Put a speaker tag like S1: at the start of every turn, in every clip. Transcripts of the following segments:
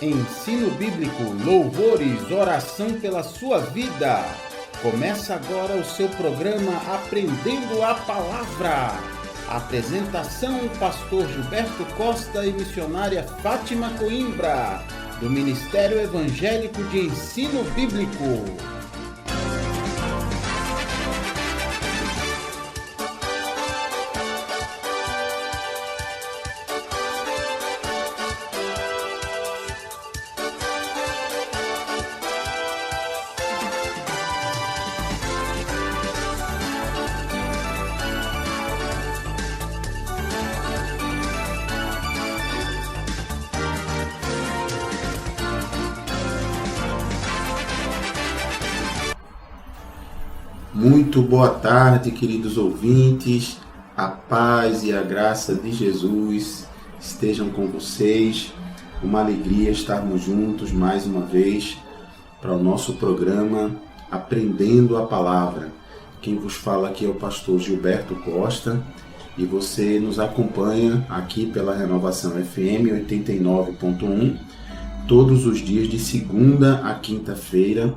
S1: Ensino bíblico, louvores, oração pela sua vida. Começa agora o seu programa Aprendendo a Palavra. Apresentação: Pastor Gilberto Costa e missionária Fátima Coimbra, do Ministério Evangélico de Ensino Bíblico. Muito boa tarde, queridos ouvintes. A paz e a graça de Jesus estejam com vocês. Uma alegria estarmos juntos mais uma vez para o nosso programa Aprendendo a Palavra. Quem vos fala aqui é o pastor Gilberto Costa e você nos acompanha aqui pela Renovação FM 89.1 todos os dias de segunda a quinta-feira,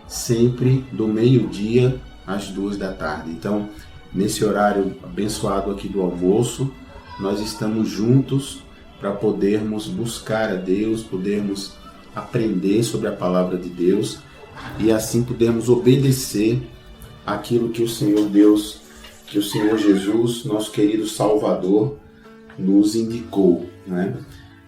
S1: sempre do meio-dia às 14h. Então, nesse horário abençoado aqui do almoço, nós estamos juntos para podermos buscar a Deus, podermos aprender sobre a palavra de Deus e assim podermos obedecer aquilo que o Senhor Deus, que o Senhor Jesus, nosso querido Salvador, nos indicou, né?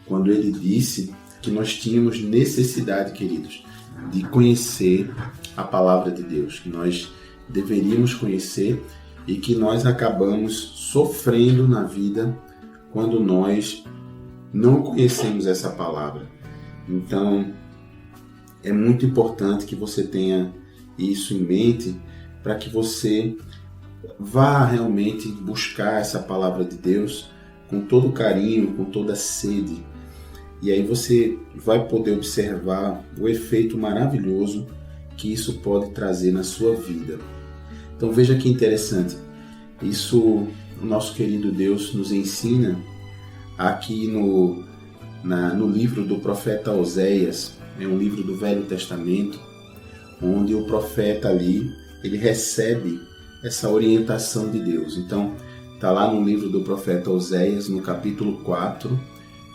S1: Quando Ele disse que nós tínhamos necessidade, queridos, de conhecer a palavra de Deus, que nós deveríamos conhecer e que nós acabamos sofrendo na vida quando nós não conhecemos essa palavra. Então, é muito importante que você tenha isso em mente para que você vá realmente buscar essa palavra de Deus com todo carinho, com toda sede. E aí você vai poder observar o efeito maravilhoso que isso pode trazer na sua vida. Então veja que interessante, isso o nosso querido Deus nos ensina aqui no livro do profeta Oséias, é um livro do Velho Testamento, onde o profeta ali, ele recebe essa orientação de Deus. Então está lá no livro do profeta Oséias, no capítulo 4,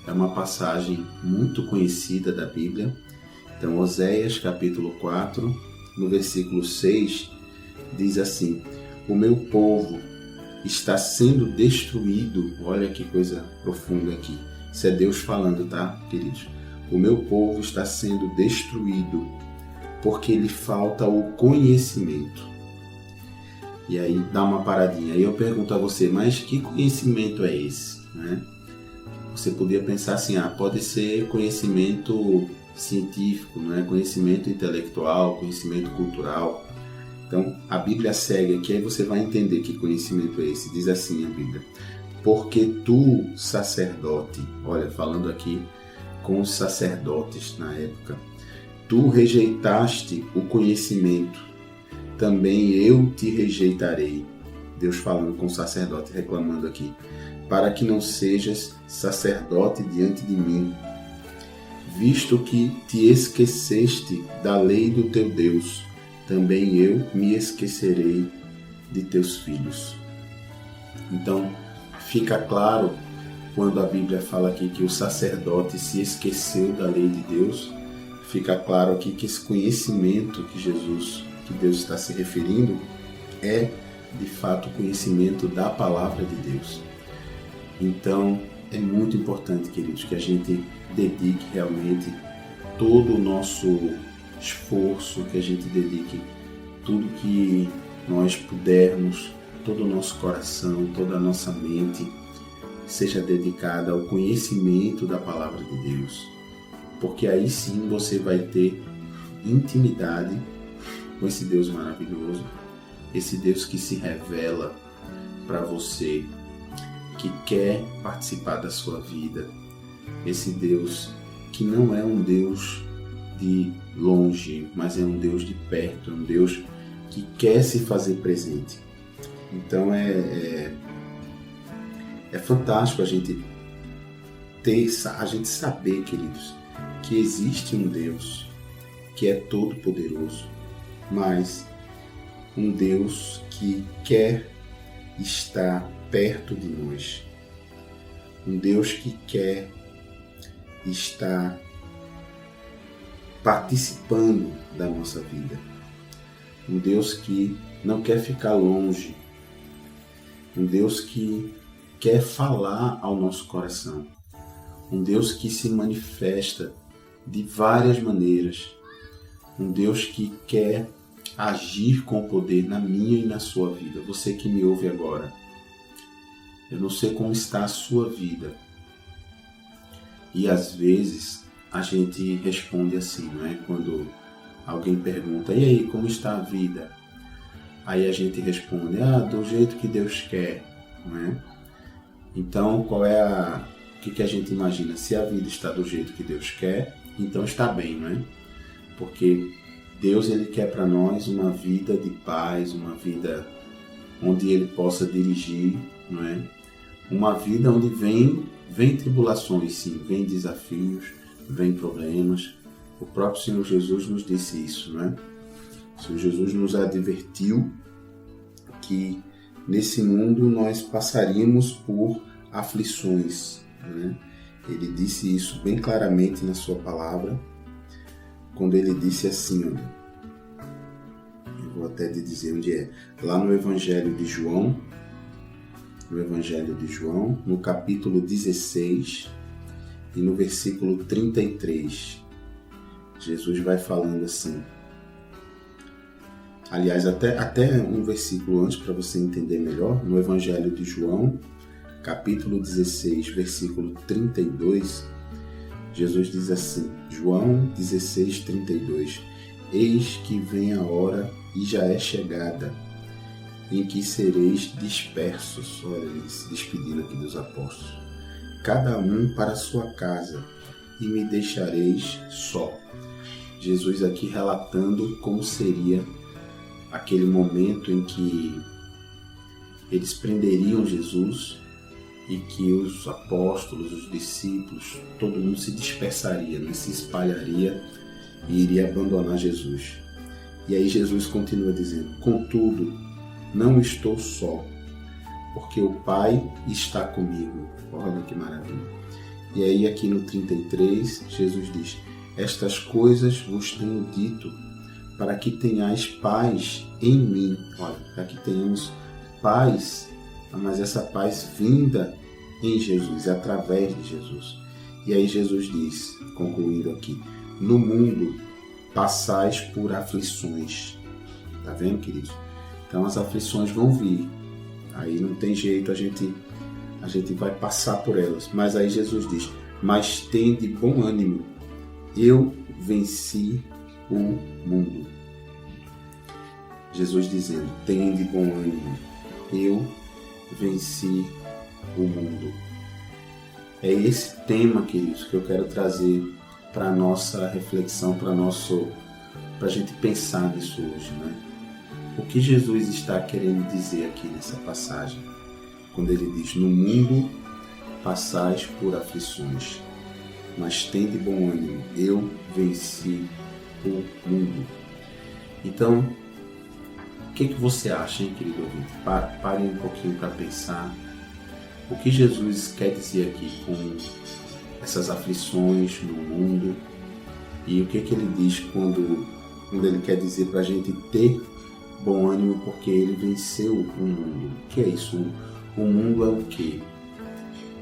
S1: é uma passagem muito conhecida da Bíblia. Então Oséias capítulo 4, no versículo 6, diz assim: o meu povo está sendo destruído. Olha que coisa profunda aqui. Isso é Deus falando, tá, queridos? O meu povo está sendo destruído porque lhe falta o conhecimento. E aí dá uma paradinha. Aí eu pergunto a você, mas que conhecimento é esse, né? Você podia pensar assim, pode ser conhecimento científico, né? Conhecimento intelectual, conhecimento cultural. Então, a Bíblia segue aqui, aí você vai entender que conhecimento é esse. Diz assim a Bíblia: porque tu, sacerdote, olha, falando aqui com os sacerdotes na época, tu rejeitaste o conhecimento, também eu te rejeitarei. Deus falando com o sacerdote, reclamando aqui: para que não sejas sacerdote diante de mim, visto que te esqueceste da lei do teu Deus, também eu me esquecerei de teus filhos. Então, fica claro, quando a Bíblia fala aqui que o sacerdote se esqueceu da lei de Deus, fica claro aqui que esse conhecimento que Deus está se referindo, é de fato o conhecimento da palavra de Deus. Então, é muito importante, queridos, que a gente dedique realmente todo o nosso esforço, que a gente dedique tudo que nós pudermos, todo o nosso coração, toda a nossa mente seja dedicada ao conhecimento da palavra de Deus, porque aí sim você vai ter intimidade com esse Deus maravilhoso, esse Deus que se revela para você, que quer participar da sua vida, esse Deus que não é um Deus de longe, mas é um Deus de perto, um Deus que quer se fazer presente. Então é fantástico a gente saber, queridos, que existe um Deus que é todo-poderoso, mas um Deus que quer estar perto de nós. Um Deus que quer estar participando da nossa vida. Um Deus que não quer ficar longe. Um Deus que quer falar ao nosso coração. Um Deus que se manifesta de várias maneiras. Um Deus que quer agir com poder na minha e na sua vida. Você que me ouve agora. Eu não sei como está a sua vida. E às vezes a gente responde assim, não é? Quando alguém pergunta, e aí, como está a vida? Aí a gente responde, do jeito que Deus quer, não é? Então, o que a gente imagina? Se a vida está do jeito que Deus quer, então está bem, não é? Porque Deus, Ele quer para nós uma vida de paz, uma vida onde Ele possa dirigir, não é? Uma vida onde vem tribulações, sim, vem desafios, vem problemas. O próprio Senhor Jesus nos disse isso, não é? O Senhor Jesus nos advertiu que nesse mundo nós passaríamos por aflições, né? Ele disse isso bem claramente na sua palavra, quando ele disse assim, eu vou até te dizer onde é, lá no Evangelho de João, no capítulo 16 e no versículo 33, Jesus vai falando assim. Aliás, até um versículo antes, para você entender melhor, no Evangelho de João, capítulo 16, versículo 32, Jesus diz assim, João 16, 32, eis que vem a hora e já é chegada, em que sereis dispersos, olha ele se despedindo aqui dos apóstolos, cada um para a sua casa, e me deixareis só. Jesus aqui relatando como seria aquele momento em que eles prenderiam Jesus e que os apóstolos, os discípulos, todo mundo se dispersaria, né? Se espalharia e iria abandonar Jesus. E aí Jesus continua dizendo, contudo, não estou só, porque o Pai está comigo. Olha que maravilha. E aí aqui no 33, Jesus diz, estas coisas vos tenho dito, para que tenhais paz em mim. Olha, para que tenhamos paz, mas essa paz vinda em Jesus, através de Jesus. E aí Jesus diz, concluindo aqui, no mundo passais por aflições. Tá vendo, queridos? Então as aflições vão vir. Aí não tem jeito, a gente vai passar por elas. Mas aí Jesus diz, mas tende bom ânimo, eu venci o mundo. Jesus dizendo, tende bom ânimo, eu venci o mundo. É esse tema, queridos, que eu quero trazer para a nossa reflexão, para a gente pensar nisso hoje, né? O que Jesus está querendo dizer aqui nessa passagem? Quando ele diz, no mundo passais por aflições, mas tende bom ânimo, eu venci o mundo. Então, o que você acha, hein, querido ouvinte? Pare um pouquinho para pensar. O que Jesus quer dizer aqui com essas aflições no mundo? E o que ele diz quando ele quer dizer para a gente ter bom ânimo porque ele venceu o mundo? O que é isso? O mundo é o quê?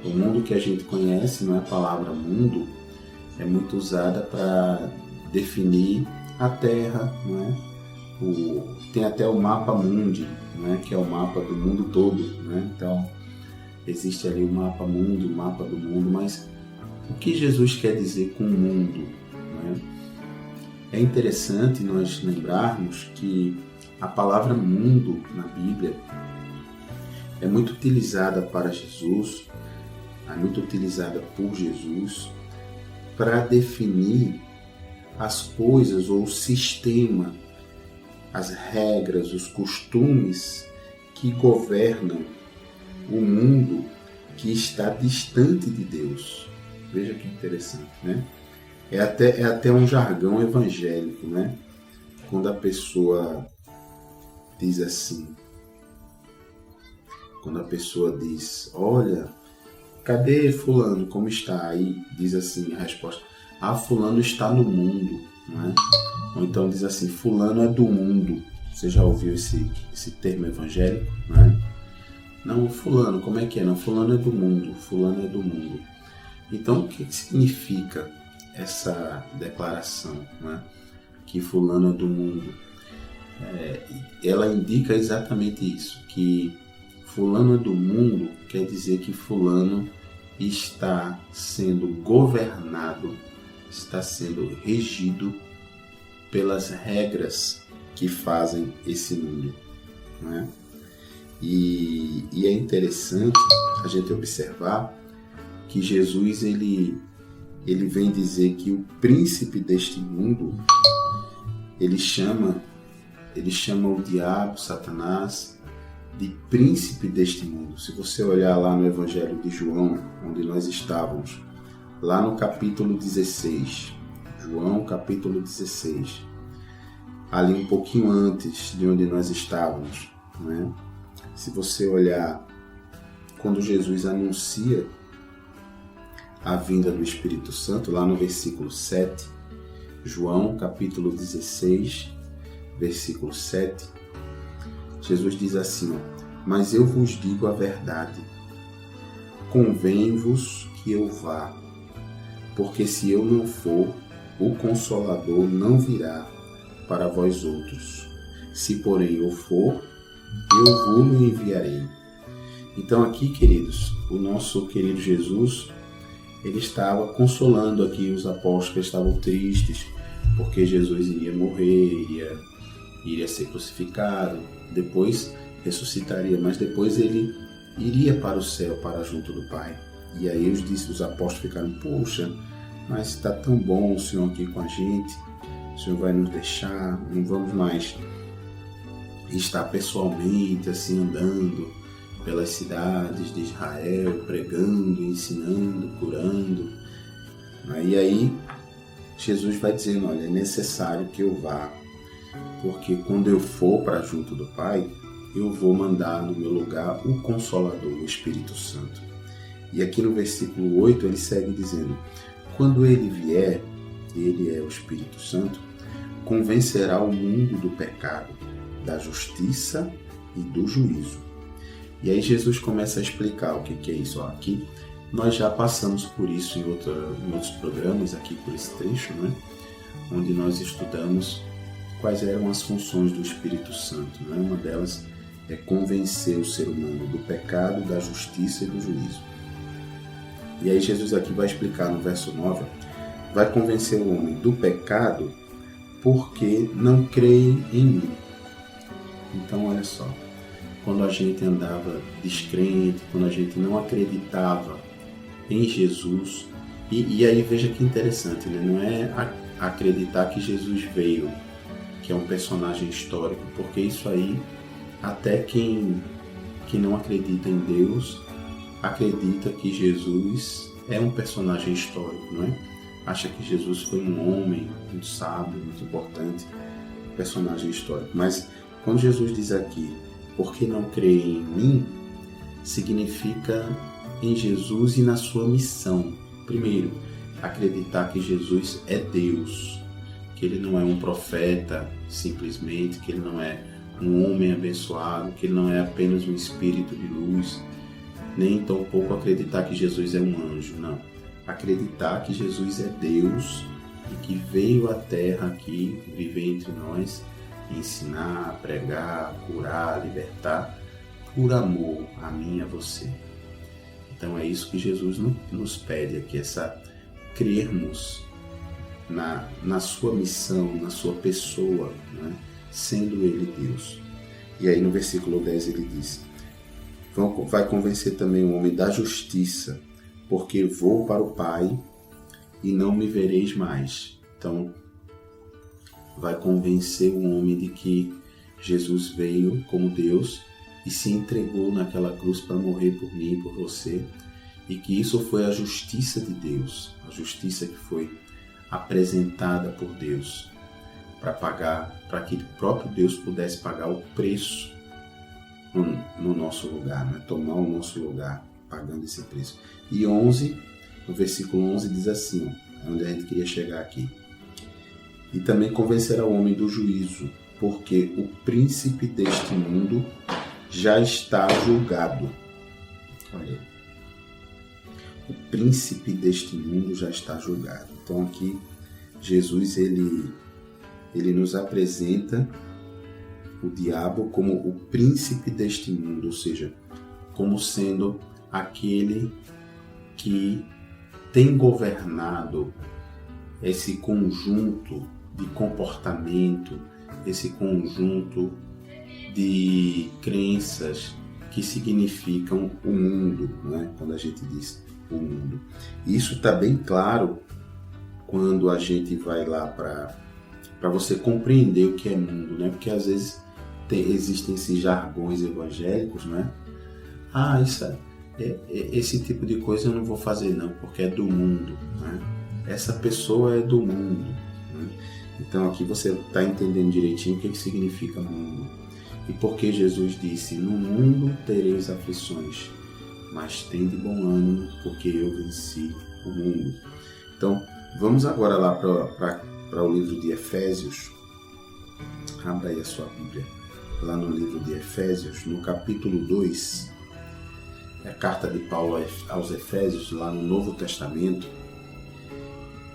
S1: O mundo que a gente conhece, não é a palavra mundo, é muito usada para definir a Terra, não é? Tem até o mapa mundi, né? Que é o mapa do mundo todo, né? Então, existe ali o mapa mundo, o mapa do mundo, mas o que Jesus quer dizer com o mundo? Né? É interessante nós lembrarmos que a palavra mundo na Bíblia é muito utilizada para Jesus, é muito utilizada por Jesus para definir as coisas ou o sistema, as regras, os costumes que governam o mundo que está distante de Deus. Veja que interessante, né? É até um jargão evangélico, né? Quando a pessoa diz assim, quando a pessoa diz, olha, cadê fulano, como está? Aí diz assim a resposta, fulano está no mundo, não é? Ou então diz assim, fulano é do mundo. Você já ouviu esse termo evangélico, né? Não, fulano, como é que é? Não, fulano é do mundo, fulano é do mundo. Então, o que significa essa declaração, né? Que fulano é do mundo? Ela indica exatamente isso, que fulano é do mundo quer dizer que fulano está sendo governado, está sendo regido pelas regras que fazem esse mundo, né? E é interessante a gente observar que Jesus ele vem dizer que o príncipe deste mundo ele chama o diabo, Satanás, de príncipe deste mundo. Se você olhar lá no Evangelho de João, onde nós estávamos, lá no capítulo 16, João capítulo 16, ali um pouquinho antes de onde nós estávamos, né? Se você olhar, quando Jesus anuncia a vinda do Espírito Santo, lá no versículo 7, João capítulo 16, versículo 7, Jesus diz assim, mas eu vos digo a verdade, convém-vos que eu vá, porque se eu não for, o Consolador não virá para vós outros. Se porém eu for, eu vos enviarei. Então aqui, queridos, o nosso querido Jesus, ele estava consolando aqui os apóstolos que estavam tristes, porque Jesus iria morrer, iria ser crucificado, depois ressuscitaria, mas depois ele iria para o céu, para junto do Pai. E aí os apóstolos ficaram, poxa, mas está tão bom o Senhor aqui com a gente, o Senhor vai nos deixar, não vamos mais estar pessoalmente assim andando pelas cidades de Israel, pregando, ensinando, curando. E aí Jesus vai dizendo, olha, é necessário que eu vá, porque quando eu for para junto do Pai, eu vou mandar no meu lugar o Consolador, o Espírito Santo. E aqui no versículo 8 ele segue dizendo, quando ele vier, ele é o Espírito Santo, convencerá o mundo do pecado, da justiça e do juízo. E aí Jesus começa a explicar o que é isso. Aqui nós já passamos por isso em outros programas, aqui por esse trecho, né? Onde nós estudamos quais eram as funções do Espírito Santo. Né? Uma delas é convencer o ser humano do pecado, da justiça e do juízo. E aí Jesus aqui vai explicar no verso 9, vai convencer o homem do pecado porque não creem em mim. Então olha só, quando a gente andava descrente, quando a gente não acreditava em Jesus, e aí veja que interessante, né? Não é acreditar que Jesus veio, que é um personagem histórico, porque isso aí até quem não acredita em Deus acredita que Jesus é um personagem histórico, não é? Acha que Jesus foi um homem muito sábio, muito importante, um personagem histórico. Mas quando Jesus diz aqui, porque não creem em mim, significa em Jesus e na sua missão. Primeiro, acreditar que Jesus é Deus, que ele não é um profeta simplesmente, que ele não é um homem abençoado, que ele não é apenas um espírito de luz, nem tampouco acreditar que Jesus é um anjo, não. Acreditar que Jesus é Deus e que veio à Terra aqui, viver entre nós, ensinar, pregar, curar, libertar, por amor a mim e a você. Então é isso que Jesus nos pede aqui, crermos na sua missão, na sua pessoa, né? Sendo ele Deus. E aí no versículo 10 ele diz, vai convencer também o homem da justiça, porque vou para o Pai e não me vereis mais. Então vai convencer o homem de que Jesus veio como Deus e se entregou naquela cruz para morrer por mim e por você, e que isso foi a justiça de Deus, a justiça que foi apresentada por Deus para que o próprio Deus pudesse pagar o preço no nosso lugar, né? Tomar o nosso lugar, pagando esse preço. E 11, no versículo 11 diz assim, ó, onde a gente queria chegar aqui. E também convencerá o homem do juízo, porque o príncipe deste mundo já está julgado. Olha aí. O príncipe deste mundo já está julgado. Então aqui Jesus ele nos apresenta o diabo como o príncipe deste mundo, ou seja, como sendo aquele que tem governado esse conjunto de comportamento, esse conjunto de crenças que significam o mundo, né? Quando a gente diz o mundo. E isso está bem claro quando a gente vai lá para você compreender o que é mundo, né? Porque às vezes existem esses jargões evangélicos, né? Esse tipo de coisa eu não vou fazer não, porque é do mundo, né? Essa pessoa é do mundo, né? Então aqui você está entendendo direitinho o que significa mundo. E porque Jesus disse, no mundo tereis aflições, mas tende bom ânimo, porque eu venci o mundo. Então, vamos agora lá para o livro de Efésios. Abra aí a sua Bíblia. Lá no livro de Efésios, no capítulo 2, é a carta de Paulo aos Efésios, lá no Novo Testamento.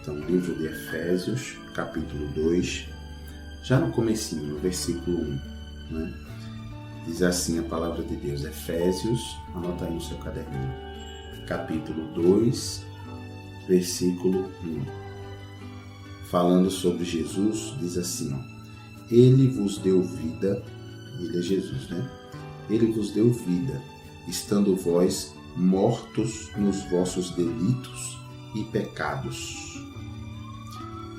S1: Então, livro de Efésios, capítulo 2, já no comecinho, no versículo 1, né? Diz assim a palavra de Deus, Efésios, anota aí no seu caderninho, capítulo 2, versículo 1. Falando sobre Jesus, diz assim, ó, Ele vos deu vida, ele é Jesus, né? Ele vos deu vida, estando vós mortos nos vossos delitos e pecados,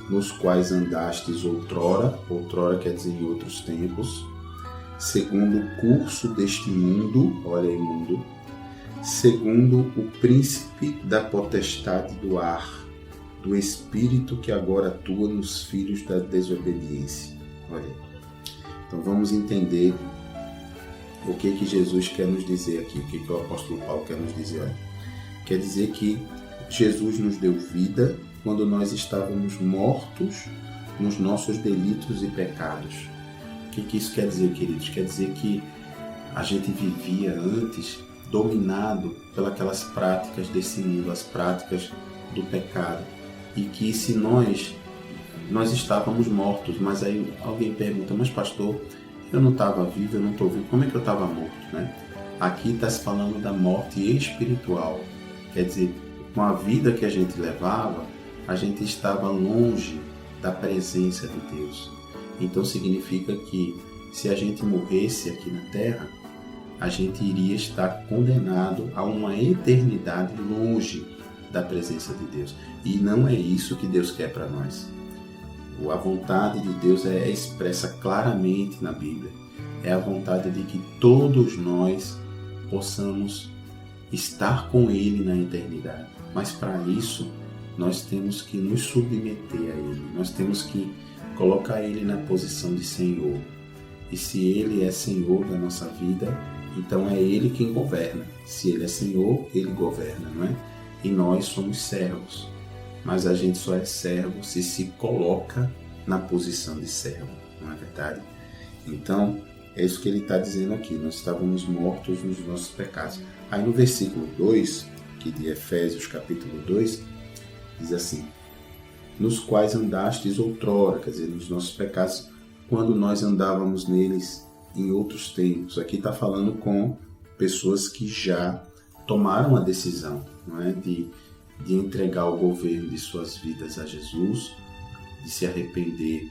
S1: nos quais andastes outrora quer dizer em outros tempos, segundo o curso deste mundo, olha aí mundo, segundo o príncipe da potestade do ar, do espírito que agora atua nos filhos da desobediência. Olha aí. Então vamos entender o que Jesus quer nos dizer aqui, o que o apóstolo Paulo quer nos dizer. Olha. Quer dizer que Jesus nos deu vida quando nós estávamos mortos nos nossos delitos e pecados. O que isso quer dizer, queridos? Quer dizer que a gente vivia antes dominado pelas práticas desse mundo, as práticas do pecado. E que se nós estávamos mortos, mas aí alguém pergunta, mas pastor, eu não estava vivo, eu não estou vivo, como é que eu estava morto, né? Aqui está se falando da morte espiritual. Quer dizer, com a vida que a gente levava, a gente estava longe da presença de Deus. Então significa que se a gente morresse aqui na Terra, a gente iria estar condenado a uma eternidade longe da presença de Deus. E não é isso que Deus quer para nós. A vontade de Deus é expressa claramente na Bíblia. É a vontade de que todos nós possamos estar com Ele na eternidade. Mas para isso, nós temos que nos submeter a Ele. Nós temos que colocar Ele na posição de Senhor. E se Ele é Senhor da nossa vida, então é Ele quem governa. Se Ele é Senhor, Ele governa, não é? E nós somos servos. Mas a gente só é servo se coloca na posição de servo, não é verdade? Então, é isso que ele está dizendo aqui. Nós estávamos mortos nos nossos pecados. Aí no versículo 2, aqui de Efésios capítulo 2, diz assim, nos quais andastes outrora, quer dizer, nos nossos pecados, quando nós andávamos neles em outros tempos. Aqui está falando com pessoas que já tomaram a decisão, não é? de entregar o governo de suas vidas a Jesus, de se arrepender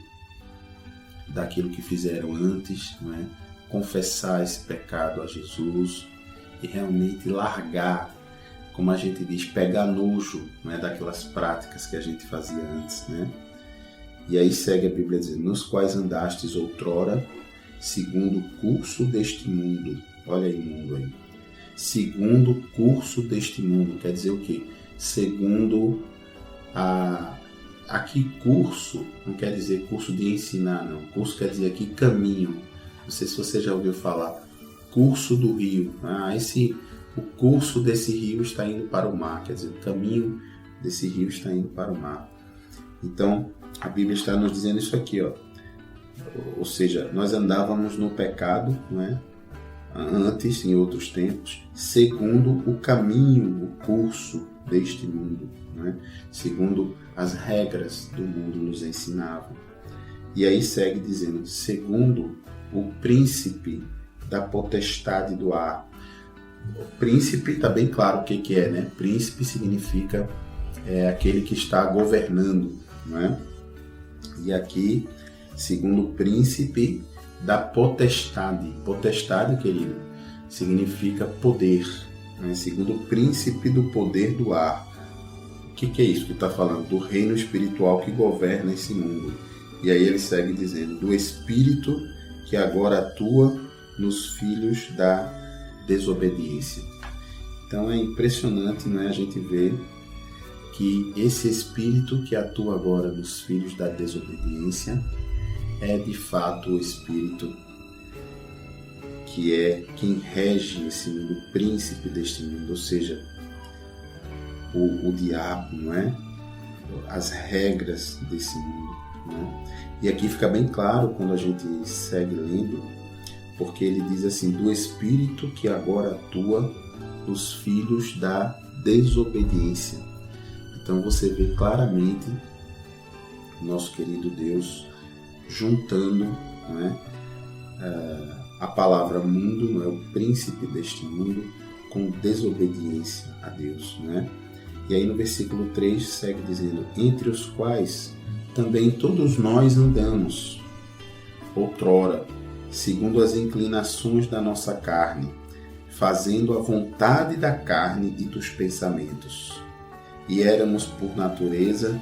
S1: daquilo que fizeram antes, não é? Confessar esse pecado a Jesus e realmente largar, como a gente diz, pegar nojo, não é? Daquelas práticas que a gente fazia antes, né? E aí segue a Bíblia dizendo, nos quais andastes outrora, segundo o curso deste mundo. Olha aí, mundo aí. Segundo o curso deste mundo, quer dizer o quê? Segundo aqui curso não quer dizer curso de ensinar, não. Curso quer dizer aqui caminho. Não sei se você já ouviu falar. Curso do rio. O curso desse rio está indo para o mar. Quer dizer, o caminho desse rio está indo para o mar. Então, a Bíblia está nos dizendo isso aqui, ó. Ou seja, nós andávamos no pecado, não é? Antes, em outros tempos, segundo o caminho, o curso deste mundo, não é? Segundo as regras do mundo nos ensinavam. E aí segue dizendo, segundo o príncipe da potestade do ar. O príncipe está bem claro o que é, né? Príncipe significa aquele que está governando, não é? E aqui, segundo o príncipe da potestade. Potestade, querido, significa poder, né? Segundo o príncipe do poder do ar. O que é isso que está falando? Do reino espiritual que governa esse mundo. E aí ele segue dizendo, do espírito que agora atua nos filhos da desobediência. Então é impressionante, não é, a gente ver que esse espírito que atua agora nos filhos da desobediência é de fato o espírito que é quem rege esse mundo, o príncipe deste mundo, ou seja, o diabo, não é? As regras desse mundo, não é? E aqui fica bem claro quando a gente segue lendo, porque ele diz assim, do espírito que agora atua nos filhos da desobediência. Então você vê claramente nosso querido Deus juntando, não é, a palavra mundo, não é, o príncipe deste mundo, com desobediência a Deus, não é? E aí no versículo 3 segue dizendo, entre os quais também todos nós andamos, outrora, segundo as inclinações da nossa carne, fazendo a vontade da carne e dos pensamentos. E éramos, por natureza,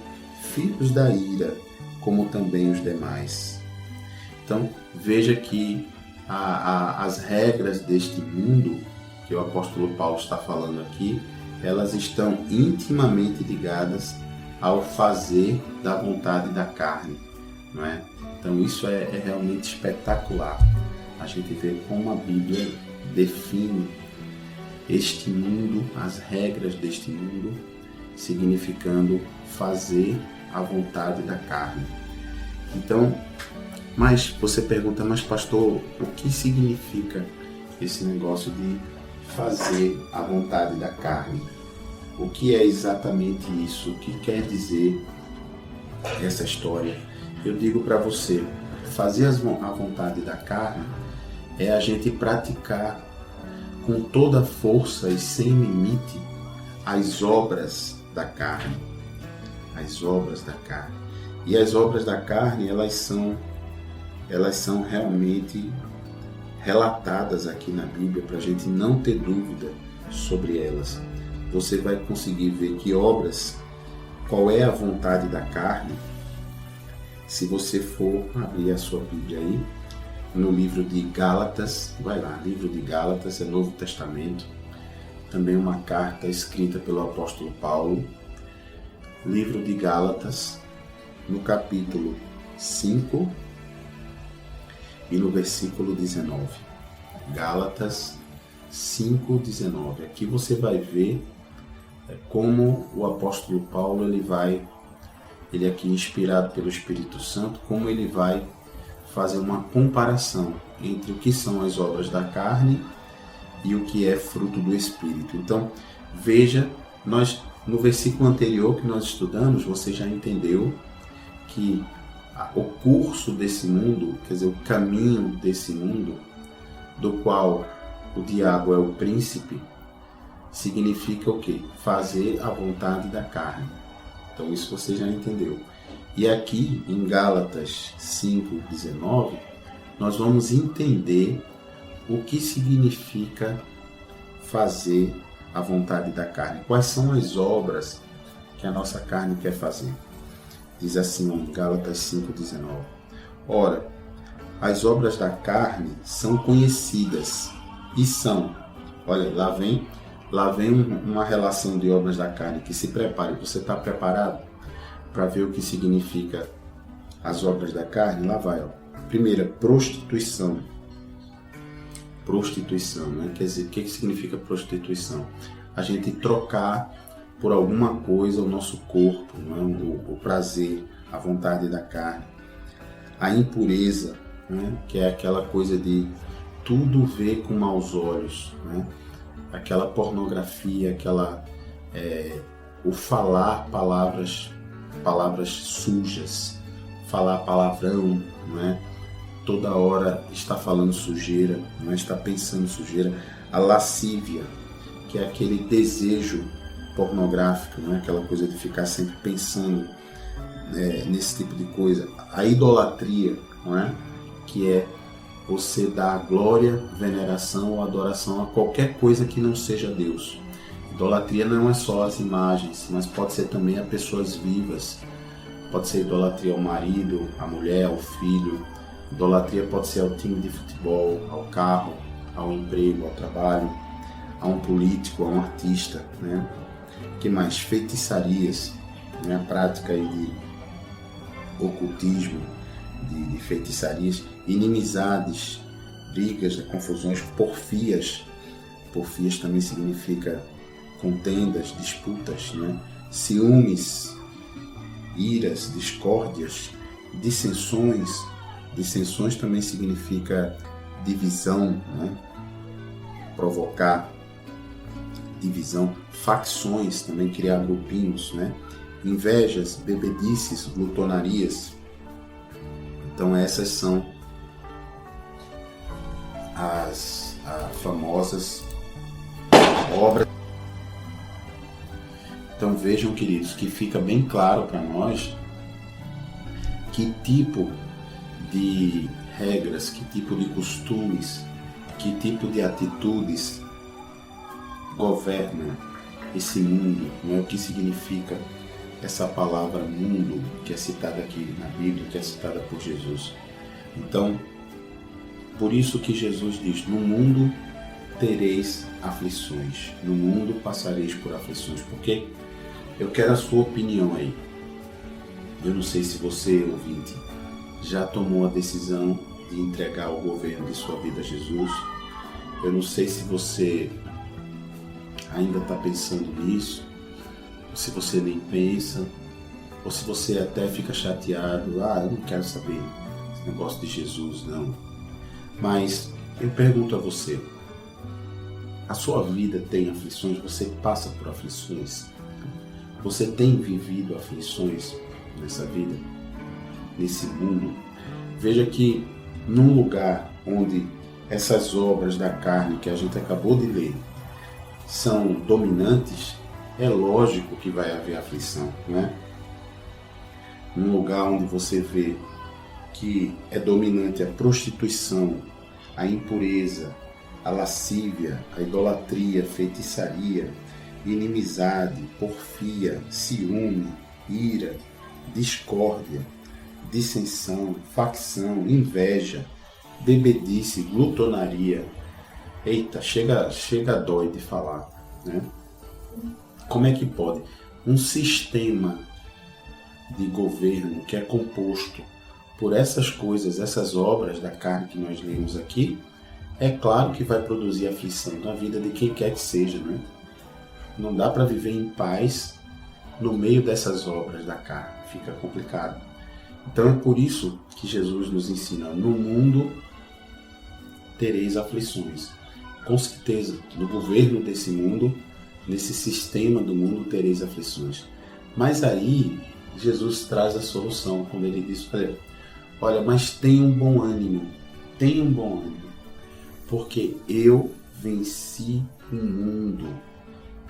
S1: filhos da ira, como também os demais. Então, veja que as regras deste mundo, que o apóstolo Paulo está falando aqui, elas estão intimamente ligadas ao fazer da vontade da carne, não é? Então isso é realmente espetacular. A gente vê como a Bíblia define este mundo, as regras deste mundo, significando fazer a vontade da carne. Então, mas você pergunta, mas pastor, o que significa esse negócio de fazer a vontade da carne? O que é exatamente isso? O que quer dizer essa história? Eu digo para você, fazer a vontade da carne é a gente praticar com toda a força e sem limite as obras da carne. As obras da carne. E as obras da carne, elas são realmente relatadas aqui na Bíblia para a gente não ter dúvida sobre elas. Você vai conseguir ver que obras, qual é a vontade da carne, se você for abrir a sua Bíblia aí, no livro de Gálatas, vai lá, livro de Gálatas, é Novo Testamento, também uma carta escrita pelo apóstolo Paulo, livro de Gálatas, no capítulo 5 e no versículo 19. Gálatas 5:19. Aqui você vai ver como o apóstolo Paulo ele aqui inspirado pelo Espírito Santo, como ele vai fazer uma comparação entre o que são as obras da carne e o que é fruto do Espírito. Então, veja, no versículo anterior que nós estudamos, você já entendeu que o curso desse mundo, quer dizer, o caminho desse mundo, do qual o diabo é o príncipe, significa o quê? Fazer a vontade da carne. Então isso você já entendeu. E aqui em Gálatas 5:19, nós vamos entender o que significa fazer a vontade da carne. Quais são as obras que a nossa carne quer fazer? Diz assim em Gálatas 5:19. Ora, as obras da carne são conhecidas e são, olha, lá vem uma relação de obras da carne, que se prepare. Você está preparado? para ver o que significa as obras da carne, lá vai. Ó. Primeira, prostituição. Prostituição, né? Quer dizer, o que significa prostituição? A gente trocar por alguma coisa o nosso corpo, não é? O prazer, a vontade da carne. A impureza, né? Que é aquela coisa de tudo ver com maus olhos, né? Aquela pornografia, o falar palavras sujas, falar palavrão, não é? Toda hora está falando sujeira, não é? Está pensando sujeira. A lascívia, que é aquele desejo pornográfico, não é? Aquela coisa de ficar sempre pensando nesse tipo de coisa. A idolatria, não é? Que é você dar glória, veneração ou adoração a qualquer coisa que não seja Deus. Idolatria não é só as imagens, mas pode ser também a pessoas vivas. Pode ser idolatria ao marido, à mulher, ao filho. Idolatria pode ser ao time de futebol, ao carro, ao emprego, ao trabalho, a um político, a um artista, né? Que mais? Feitiçarias, né? A prática aí de ocultismo, de feitiçarias, inimizades, brigas, confusões, porfias. Porfias também significa contendas, disputas, né? Ciúmes, iras, discórdias, dissensões. Dissensões também significa divisão, né? Provocar divisão. Facções, também criar grupinhos, né? Invejas, bebedices, glutonarias. Então essas são as famosas obras. Então vejam, queridos, que fica bem claro para nós que tipo de regras, que tipo de costumes, que tipo de atitudes governam esse mundo, não é? O que significa essa palavra mundo que é citada aqui na Bíblia, que é citada por Jesus. Então, por isso que Jesus diz: no mundo tereis aflições, no mundo passareis por aflições. Porque eu quero a sua opinião aí. Eu não sei se você, ouvinte, já tomou a decisão de entregar o governo de sua vida a Jesus. Eu não sei se você ainda está pensando nisso, ou se você nem pensa, ou se você até fica chateado: eu não quero saber esse negócio de Jesus, não. Mas eu pergunto a você: a sua vida tem aflições? Você passa por aflições? Você tem vivido aflições nessa vida, nesse mundo? Veja que num lugar onde essas obras da carne que a gente acabou de ler são dominantes, é lógico que vai haver aflição, não é? Num lugar onde você vê que é dominante a prostituição, a impureza, a lascívia, a idolatria, feitiçaria, inimizade, porfia, ciúme, ira, discórdia, dissensão, facção, inveja, bebedice, glutonaria. Eita, chega a dói de falar, né? Como é que pode um sistema de governo que é composto por essas coisas, essas obras da carne que nós lemos aqui, é claro que vai produzir aflição na vida de quem quer que seja, né? Não dá para viver em paz no meio dessas obras da carne, fica complicado. Então é por isso que Jesus nos ensina: no mundo tereis aflições. Com certeza, no governo desse mundo, nesse sistema do mundo, tereis aflições. Mas aí Jesus traz a solução, quando ele diz: olha, mas tenha um bom ânimo, porque eu venci o mundo.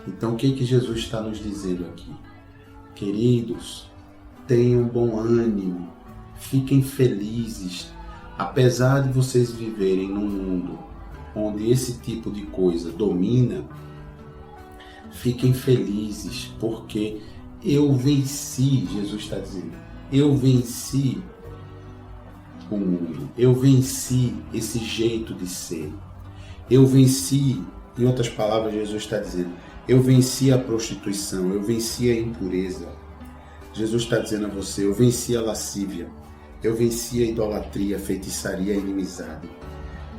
S1: Então o que Jesus está nos dizendo aqui? Queridos, tenham bom ânimo, fiquem felizes, apesar de vocês viverem num mundo onde esse tipo de coisa domina, fiquem felizes, porque eu venci, Jesus está dizendo, eu venci o mundo, eu venci esse jeito de ser, eu venci, em outras palavras, Jesus está dizendo, eu venci a prostituição, eu venci a impureza, Jesus está dizendo a você: eu venci a lascívia, eu venci a idolatria, a feitiçaria, a inimizade.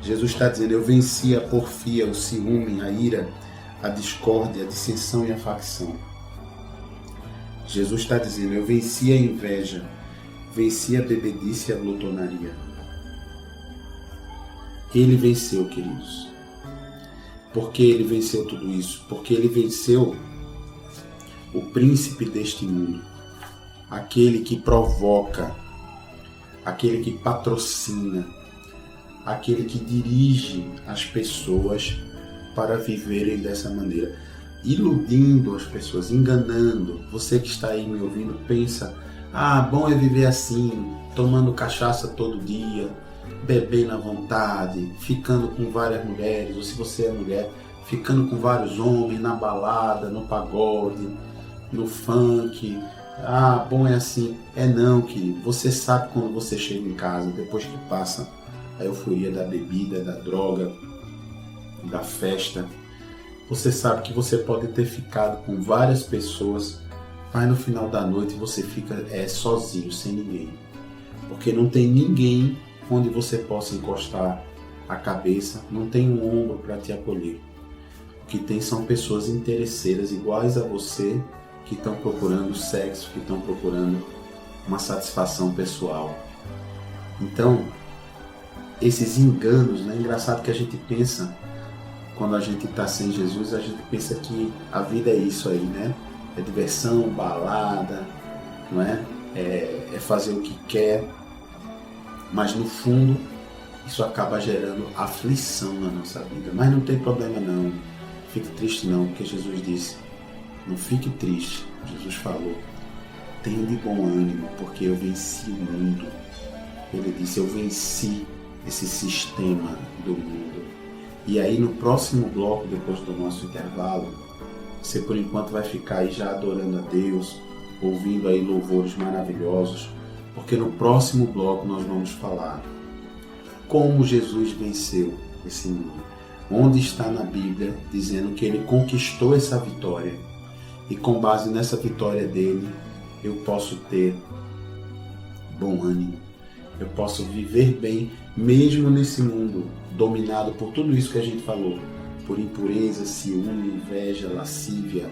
S1: Jesus está dizendo: eu venci a porfia, o ciúme, a ira, a discórdia, a dissensão e a facção. Jesus está dizendo: eu venci a inveja, venci a bebedice e a glutonaria. Ele venceu, queridos. Por que ele venceu tudo isso? Porque ele venceu o príncipe deste mundo, aquele que provoca, aquele que patrocina, aquele que dirige as pessoas para viverem dessa maneira, iludindo as pessoas, enganando. Você que está aí me ouvindo pensa: bom é viver assim, tomando cachaça todo dia, bebendo à vontade, ficando com várias mulheres, ou se você é mulher, ficando com vários homens na balada, no pagode, no funk. Bom é assim. Não, querido. Você sabe quando você chega em casa, depois que passa a euforia da bebida, da droga, da festa, você sabe que você pode ter ficado com várias pessoas, mas no final da noite você fica sozinho, sem ninguém. Porque não tem ninguém onde você possa encostar a cabeça, não tem um ombro para te acolher. O que tem são pessoas interesseiras iguais a você, que estão procurando sexo, que estão procurando uma satisfação pessoal. Então, esses enganos, né? Engraçado que a gente pensa, quando a gente está sem Jesus, a gente pensa que a vida é isso aí, né? É diversão, balada, não é? É fazer o que quer, mas no fundo isso acaba gerando aflição na nossa vida. Mas não tem problema não, fique triste não, porque Jesus disse: não fique triste. Jesus falou: tenha de bom ânimo, porque eu venci o mundo. Ele disse: eu venci esse sistema do mundo. E aí no próximo bloco, depois do nosso intervalo, você por enquanto vai ficar aí já adorando a Deus, ouvindo aí louvores maravilhosos, porque no próximo bloco nós vamos falar como Jesus venceu esse mundo. Onde está na Bíblia dizendo que ele conquistou essa vitória, e com base nessa vitória dele eu posso ter bom ânimo, eu posso viver bem mesmo nesse mundo dominado por tudo isso que a gente falou, por impureza, ciúme, inveja, lascívia,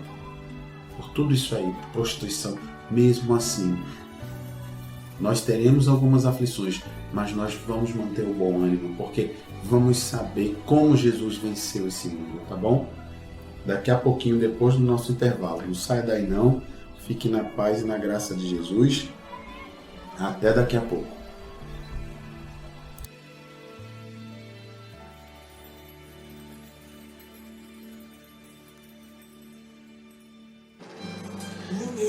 S1: por tudo isso aí, prostituição. Mesmo assim, nós teremos algumas aflições, mas nós vamos manter o bom ânimo, porque vamos saber como Jesus venceu esse mundo, tá bom? Daqui a pouquinho, depois do nosso intervalo. Não saia daí não, fique na paz e na graça de Jesus. Até daqui a pouco.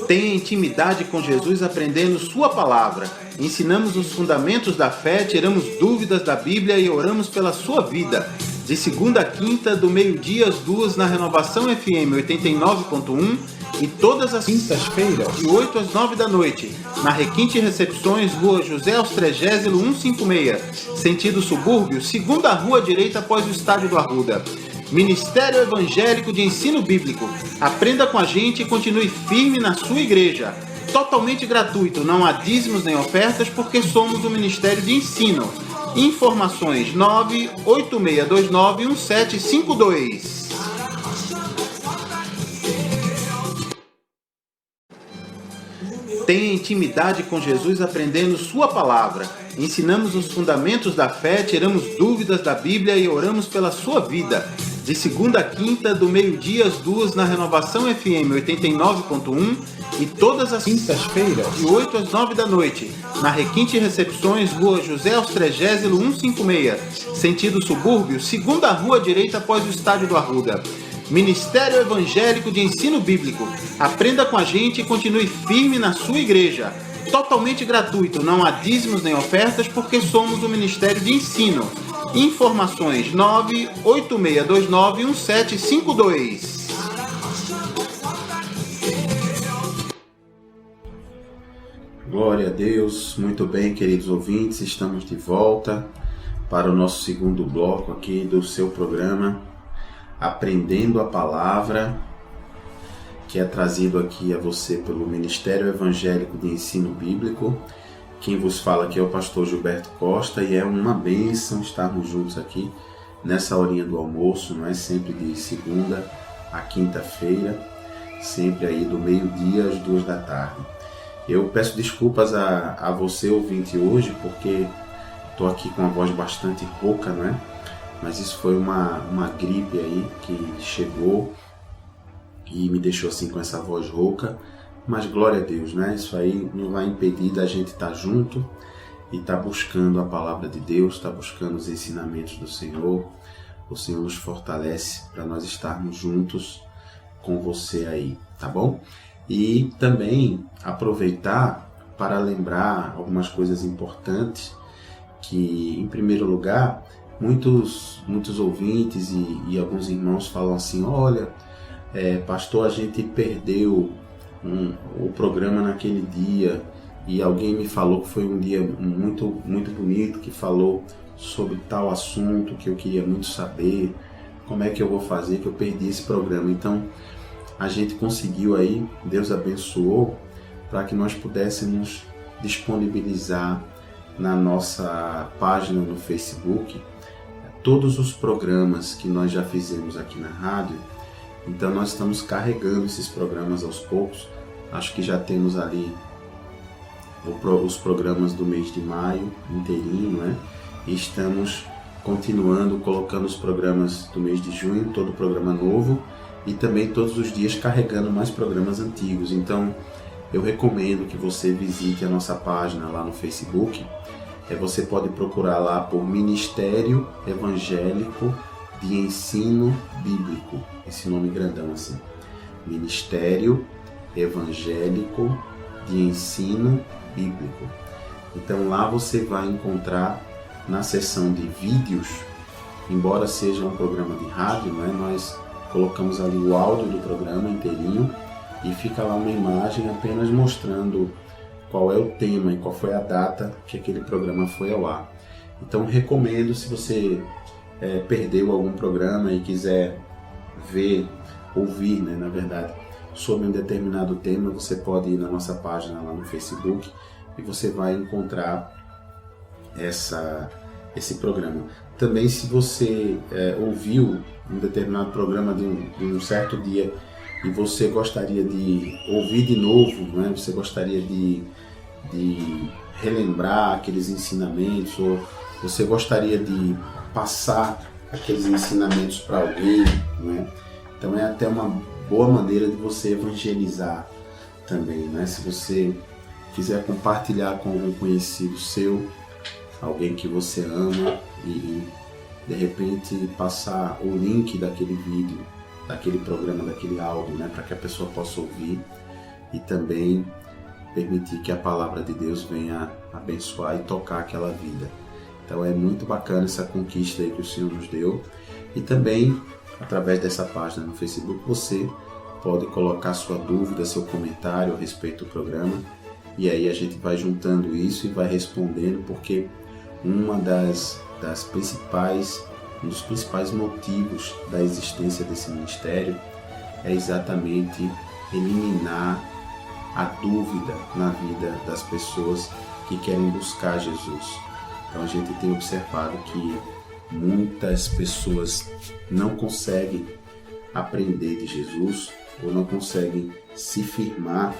S1: Tenha intimidade com Jesus aprendendo sua palavra. Ensinamos os fundamentos da fé, tiramos dúvidas da Bíblia e oramos pela sua vida. De segunda a quinta, do meio-dia às 2, na Renovação FM 89.1 e todas as quintas-feiras, de 8 às 9 da noite, na Requinte Recepções, Rua José Austregésilo 156, sentido subúrbio, segunda rua direita após o Estádio do Arruda. Ministério Evangélico de Ensino Bíblico. Aprenda com a gente e continue firme na sua igreja. Totalmente gratuito, não há dízimos nem ofertas, porque somos um ministério de ensino. Informações 986291752. Tenha intimidade com Jesus aprendendo sua palavra. Ensinamos os fundamentos da fé, tiramos dúvidas da Bíblia e oramos pela sua vida. De segunda a quinta, do meio-dia às 2, na Renovação FM 89.1 e todas as quintas-feiras, de 8 às 9 da noite, na Requinte Recepções, Rua José Austregésilo 156, sentido subúrbio, segunda rua direita após o Estádio do Arruda. Ministério Evangélico de Ensino Bíblico. Aprenda com a gente e continue firme na sua igreja. Totalmente gratuito, não há dízimos nem ofertas, porque somos um ministério de ensino. Informações 986291752. Glória a Deus. Muito bem, queridos ouvintes, estamos de volta para o nosso segundo bloco aqui do seu programa Aprendendo a Palavra, que é trazido aqui a você pelo Ministério Evangélico de Ensino Bíblico. Quem vos fala aqui é o pastor Gilberto Costa e é uma bênção estarmos juntos aqui nessa horinha do almoço, não é? Sempre de segunda a quinta-feira, sempre aí do meio-dia às 2 da tarde. Eu peço desculpas a você ouvinte hoje, porque estou aqui com a voz bastante rouca, não é? Mas isso foi uma gripe aí que chegou e me deixou assim com essa voz rouca. Mas glória a Deus, né? Isso aí não vai impedir da gente estar junto e estar buscando a palavra de Deus, estar buscando os ensinamentos do Senhor. O Senhor nos fortalece para nós estarmos juntos com você aí, tá bom? E também aproveitar para lembrar algumas coisas importantes que, em primeiro lugar, muitos ouvintes e alguns irmãos falam assim: olha, pastor, a gente perdeu o programa naquele dia e alguém me falou que foi um dia muito, muito bonito, que falou sobre tal assunto que eu queria muito saber, como é que eu vou fazer, que eu perdi esse programa. Então a gente conseguiu aí, Deus abençoou, para que nós pudéssemos disponibilizar na nossa página no Facebook todos os programas que nós já fizemos aqui na rádio. Então nós estamos carregando esses programas aos poucos. Acho que já temos ali os programas do mês de maio inteirinho, né? E estamos continuando, colocando os programas do mês de junho, todo programa novo, e também todos os dias carregando mais programas antigos. Então eu recomendo que você visite a nossa página lá no Facebook. Você pode procurar lá por Ministério Evangélico de Ensino Bíblico, esse nome grandão assim, Ministério Evangélico de Ensino Bíblico. Então lá você vai encontrar na seção de vídeos, embora seja um programa de rádio, né, nós colocamos ali o áudio do programa inteirinho e fica lá uma imagem apenas mostrando qual é o tema e qual foi a data que aquele programa foi ao ar. Então recomendo, se você perdeu algum programa e quiser ouvir, né, na verdade, sobre um determinado tema, você pode ir na nossa página lá no Facebook e você vai encontrar esse programa. Também, se você ouviu um determinado programa de um certo dia e você gostaria de ouvir de novo, né, você gostaria de relembrar aqueles ensinamentos, ou você gostaria de passar aqueles ensinamentos para alguém, né? Então é até uma boa maneira de você evangelizar também, né? Se você quiser compartilhar com algum conhecido seu, alguém que você ama, e de repente passar o link daquele vídeo, daquele programa, daquele áudio, né? Para que a pessoa possa ouvir e também permitir que a palavra de Deus venha abençoar e tocar aquela vida. Então é muito bacana essa conquista aí que o Senhor nos deu. E também, através dessa página no Facebook, você pode colocar sua dúvida, seu comentário a respeito do programa. E aí a gente vai juntando isso e vai respondendo, porque um dos principais motivos da existência desse ministério é exatamente eliminar a dúvida na vida das pessoas que querem buscar Jesus. Então a gente tem observado que muitas pessoas não conseguem aprender de Jesus ou não conseguem se firmar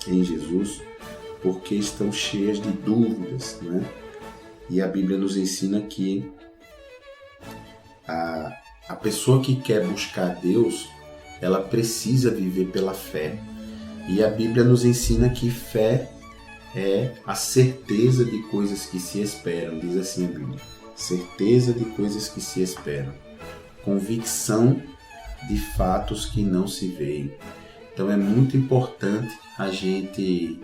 S1: em Jesus porque estão cheias de dúvidas, né? E a Bíblia nos ensina que a pessoa que quer buscar Deus, ela precisa viver pela fé. E a Bíblia nos ensina que fé é a certeza de coisas que se esperam. Diz assim a Bíblia: certeza de coisas que se esperam, convicção de fatos que não se veem. Então é muito importante a gente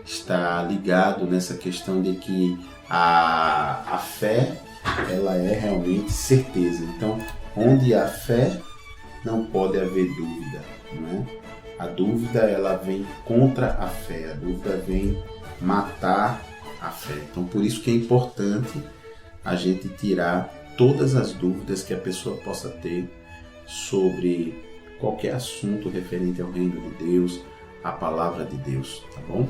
S1: estar ligado nessa questão de que a fé, ela é realmente certeza. Então, onde há fé, não pode haver dúvida, né? A dúvida, ela vem contra a fé, a dúvida vem matar a fé. Então, por isso que é importante a gente tirar todas as dúvidas que a pessoa possa ter sobre qualquer assunto referente ao reino de Deus, à palavra de Deus, tá bom?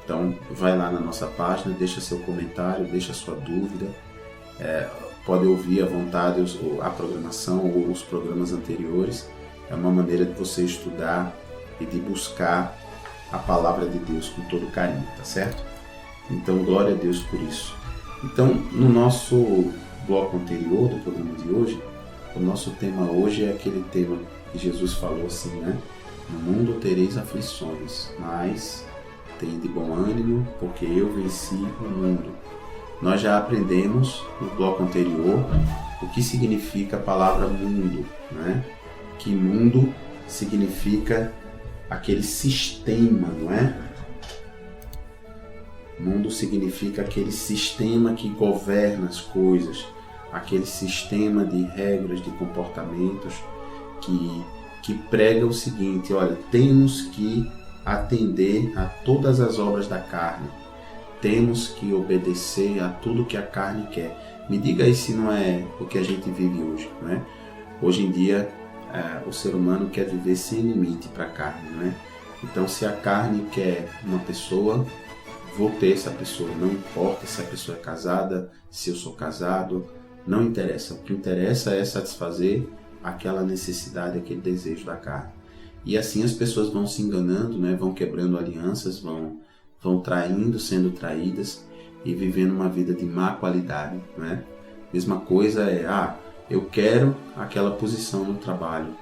S1: Então, vai lá na nossa página, deixa seu comentário, deixa sua dúvida, pode ouvir à vontade a programação ou os programas anteriores. É uma maneira de você estudar e de buscar a palavra de Deus com todo carinho, tá certo? Então, glória a Deus por isso. Então, no nosso bloco anterior do programa de hoje, o nosso tema hoje é aquele tema que Jesus falou assim, né? No mundo tereis aflições, mas tende bom ânimo, porque eu venci o mundo. Nós já aprendemos no bloco anterior o que significa a palavra mundo, né? Que mundo significa aquele sistema, não é? Mundo significa aquele sistema que governa as coisas, aquele sistema de regras, de comportamentos que prega o seguinte: olha, temos que atender a todas as obras da carne, temos que obedecer a tudo que a carne quer. Me diga aí se não é o que a gente vive hoje, não é? Hoje em dia o ser humano quer viver sem limite para a carne, não é? Então, se a carne quer uma pessoa, vou ter essa pessoa, não importa se a pessoa é casada, se eu sou casado, não interessa. O que interessa é satisfazer aquela necessidade, aquele desejo da carne. E assim as pessoas vão se enganando, né? Vão quebrando alianças, vão traindo, sendo traídas e vivendo uma vida de má qualidade, né? Mesma coisa é, eu quero aquela posição no trabalho,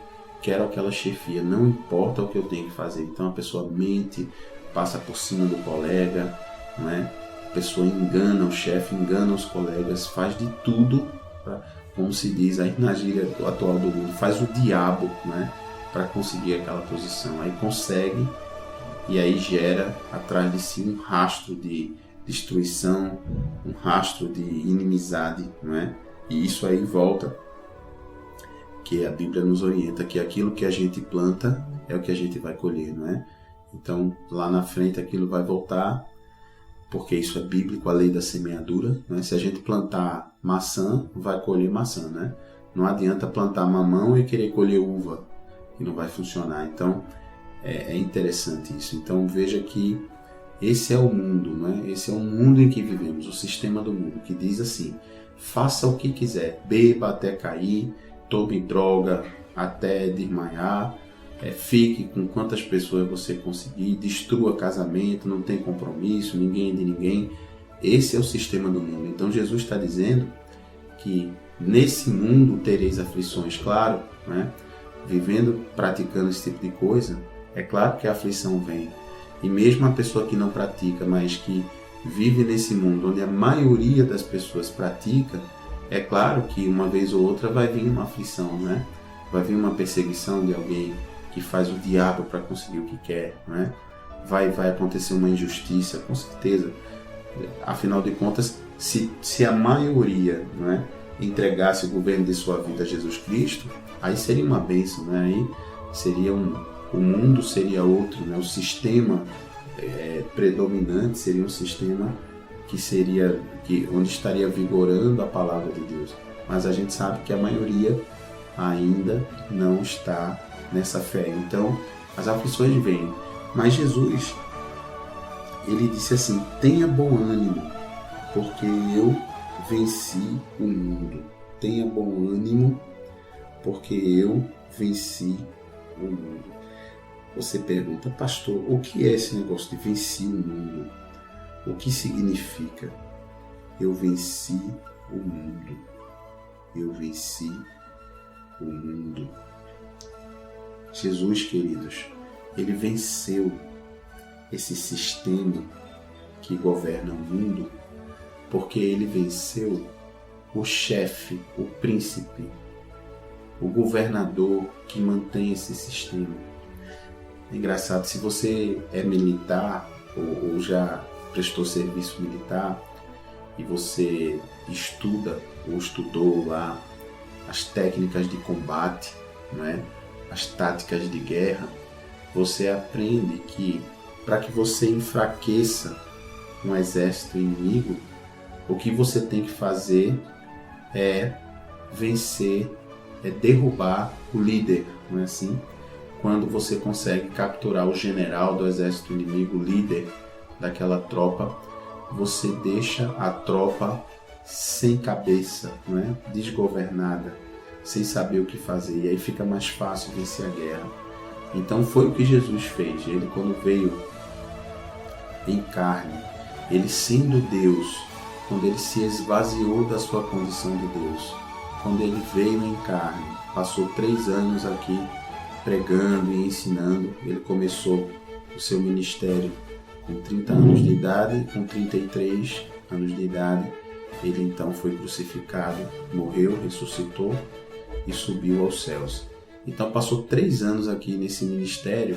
S1: quero aquela chefia, não importa o que eu tenho que fazer. Então a pessoa mente, passa por cima do colega, né? A pessoa engana o chefe, engana os colegas, faz de tudo, como se diz aí na gíria atual do mundo, faz o diabo, né? Para conseguir aquela posição. Aí consegue e aí gera atrás de si um rastro de destruição, um rastro de inimizade, não é? E isso aí volta, que a Bíblia nos orienta, que aquilo que a gente planta é o que a gente vai colher, não é? Então, lá na frente aquilo vai voltar, porque isso é bíblico, a lei da semeadura, né? Se a gente plantar maçã, vai colher maçã, né? Não adianta plantar mamão e querer colher uva, e não vai funcionar. Então, é interessante isso. Então, veja que esse é o mundo, né? Esse é o mundo em que vivemos, o sistema do mundo, que diz assim: faça o que quiser, beba até cair, tome droga até desmaiar, fique com quantas pessoas você conseguir, destrua casamento, não tem compromisso, ninguém é de ninguém. Esse é o sistema do mundo. Então Jesus está dizendo que nesse mundo tereis aflições, claro, né? Vivendo, praticando esse tipo de coisa, é claro que a aflição vem. E mesmo a pessoa que não pratica, mas que vive nesse mundo onde a maioria das pessoas pratica, é claro que uma vez ou outra vai vir uma aflição, né? Vai vir uma perseguição de alguém que faz o diabo para conseguir o que quer, né? Vai acontecer uma injustiça, com certeza. Afinal de contas, se a maioria, né, entregasse o governo de sua vida a Jesus Cristo, aí seria uma bênção, né? Aí seria o mundo seria outro, né? O sistema predominante seria um sistema onde estaria vigorando a palavra de Deus. Mas a gente sabe que a maioria ainda não está nessa fé. Então, as aflições vêm. Mas Jesus, ele disse assim: tenha bom ânimo, porque eu venci o mundo. Tenha bom ânimo, porque eu venci o mundo. Você pergunta: pastor, o que é esse negócio de venci o mundo? O que significa? Eu venci o mundo. Eu venci o mundo. Jesus, queridos, ele venceu esse sistema que governa o mundo, porque ele venceu o chefe, o príncipe, o governador que mantém esse sistema. É engraçado, se você é militar ou já prestou serviço militar e você estuda ou estudou lá as técnicas de combate, não é? As táticas de guerra, você aprende que para que você enfraqueça um exército inimigo, o que você tem que fazer é vencer é derrubar o líder, não é assim? Quando você consegue capturar o general do exército inimigo, o líder daquela tropa, você deixa a tropa sem cabeça, não é? Desgovernada, sem saber o que fazer, e aí fica mais fácil vencer a guerra. Então foi o que Jesus fez. Ele, quando veio em carne, ele sendo Deus, quando ele se esvaziou da sua condição de Deus, quando ele veio em carne, passou 3 anos aqui pregando e ensinando. Ele começou o seu ministério com 30 anos de idade, com 33 anos de idade, ele então foi crucificado, morreu, ressuscitou e subiu aos céus. Então passou 3 anos aqui nesse ministério,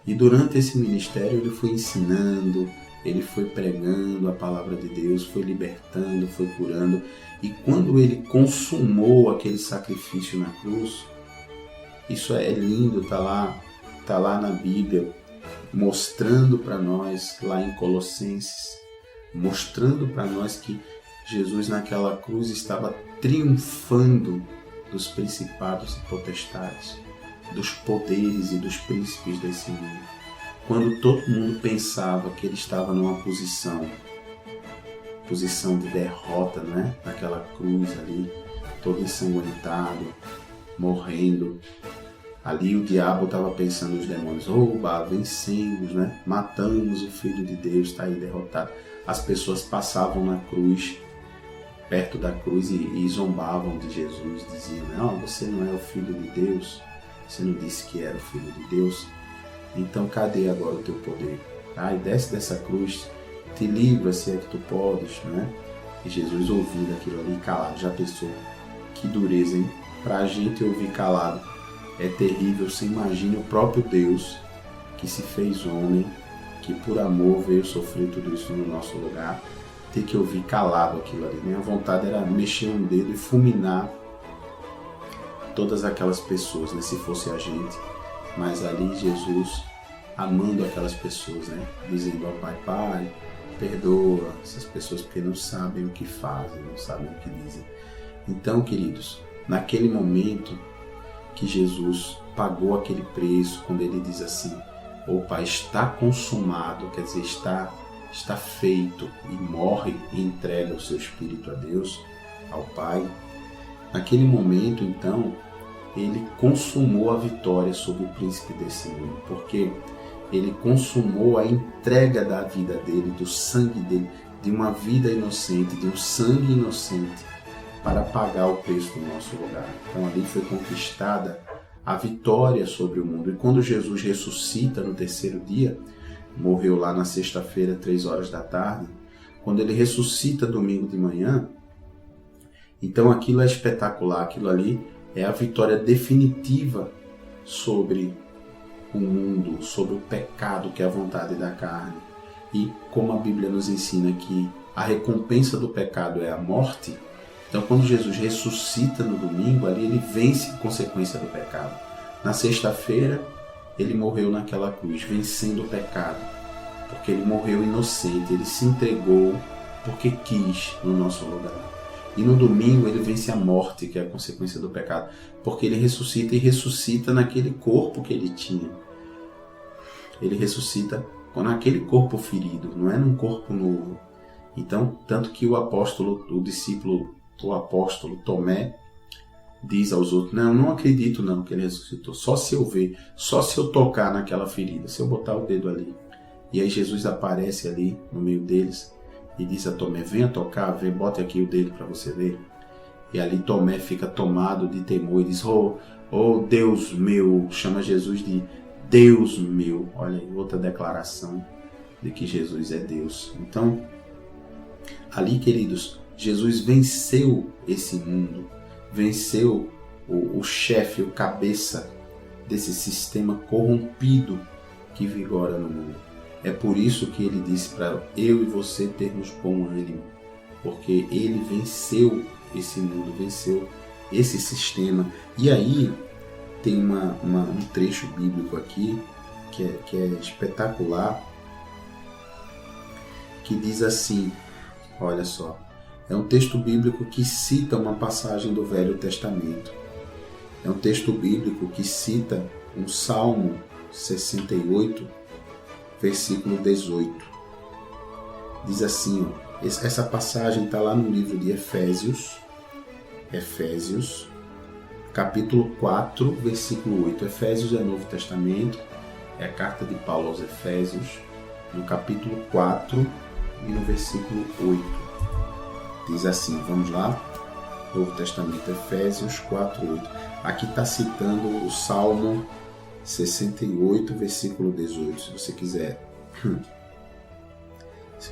S1: e durante esse ministério ele foi ensinando, ele foi pregando a palavra de Deus, foi libertando, foi curando, e quando ele consumou aquele sacrifício na cruz, isso é lindo, tá lá na Bíblia, mostrando para nós lá em Colossenses, mostrando para nós que Jesus naquela cruz estava triunfando dos principados e potestades, dos poderes e dos príncipes desse mundo. Quando todo mundo pensava que ele estava numa posição de derrota, né? Naquela cruz ali, todo ensanguentado, morrendo. Ali o diabo estava pensando, os demônios, vencemos, né? Matamos o Filho de Deus, está aí derrotado. As pessoas passavam na cruz, perto da cruz, e zombavam de Jesus, diziam, não, você não é o Filho de Deus, você não disse que era o Filho de Deus, então cadê agora o teu poder? E desce dessa cruz, te livra se é que tu podes, né? E Jesus ouvindo aquilo ali calado, já pensou, que dureza, hein? Para a gente ouvir calado é terrível. Você imagine o próprio Deus que se fez homem, que por amor veio sofrer tudo isso no nosso lugar, ter que ouvir calado aquilo ali. Minha vontade era mexer um dedo e fulminar todas aquelas pessoas, né, se fosse a gente. Mas ali Jesus amando aquelas pessoas, né, dizendo ao Pai, Pai, perdoa essas pessoas porque não sabem o que fazem, não sabem o que dizem. Então, queridos, naquele momento que Jesus pagou aquele preço, quando ele diz assim, Pai, está consumado, quer dizer, está feito, e morre e entrega o seu espírito a Deus, ao Pai. Naquele momento, então, ele consumou a vitória sobre o príncipe desse mundo, porque ele consumou a entrega da vida dele, do sangue dele, de uma vida inocente, de um sangue inocente, para pagar o preço do nosso lugar. Então ali foi conquistada a vitória sobre o mundo. E quando Jesus ressuscita no 3º dia, morreu lá na sexta-feira, 3 horas da tarde, quando ele ressuscita domingo de manhã, então aquilo é espetacular, aquilo ali é a vitória definitiva sobre o mundo, sobre o pecado que é a vontade da carne. E como a Bíblia nos ensina que a recompensa do pecado é a morte, então quando Jesus ressuscita no domingo, ali ele vence a consequência do pecado. Na sexta-feira, ele morreu naquela cruz, vencendo o pecado, porque ele morreu inocente, ele se entregou porque quis no nosso lugar. E no domingo ele vence a morte, que é a consequência do pecado, porque ele ressuscita, e ressuscita naquele corpo que ele tinha. Ele ressuscita naquele corpo ferido, não é num corpo novo. Então, tanto que o apóstolo Tomé diz aos outros, não acredito não que ele ressuscitou, só se eu ver, só se eu tocar naquela ferida, se eu botar o dedo ali. E aí Jesus aparece ali no meio deles e diz a Tomé, venha tocar, bote aqui o dedo para você ver. E ali Tomé fica tomado de temor e diz, oh Deus meu, chama Jesus de Deus meu. Olha aí, outra declaração de que Jesus é Deus. Então, ali, queridos, Jesus venceu esse mundo, venceu o chefe, o cabeça desse sistema corrompido que vigora no mundo. É por isso que ele disse para eu e você termos bom ânimo, porque ele venceu esse mundo, venceu esse sistema. E aí tem um trecho bíblico aqui que é espetacular, que diz assim, olha só, é um texto bíblico que cita uma passagem do Velho Testamento. É um texto bíblico que cita um Salmo 68, versículo 18. Diz assim, ó, essa passagem está lá no livro de Efésios, capítulo 4, versículo 8. Efésios é Novo Testamento, é a carta de Paulo aos Efésios, no capítulo 4 e no versículo 8. Diz assim, vamos lá? Novo Testamento, Efésios 4, 8. Aqui está citando o Salmo 68, versículo 18, se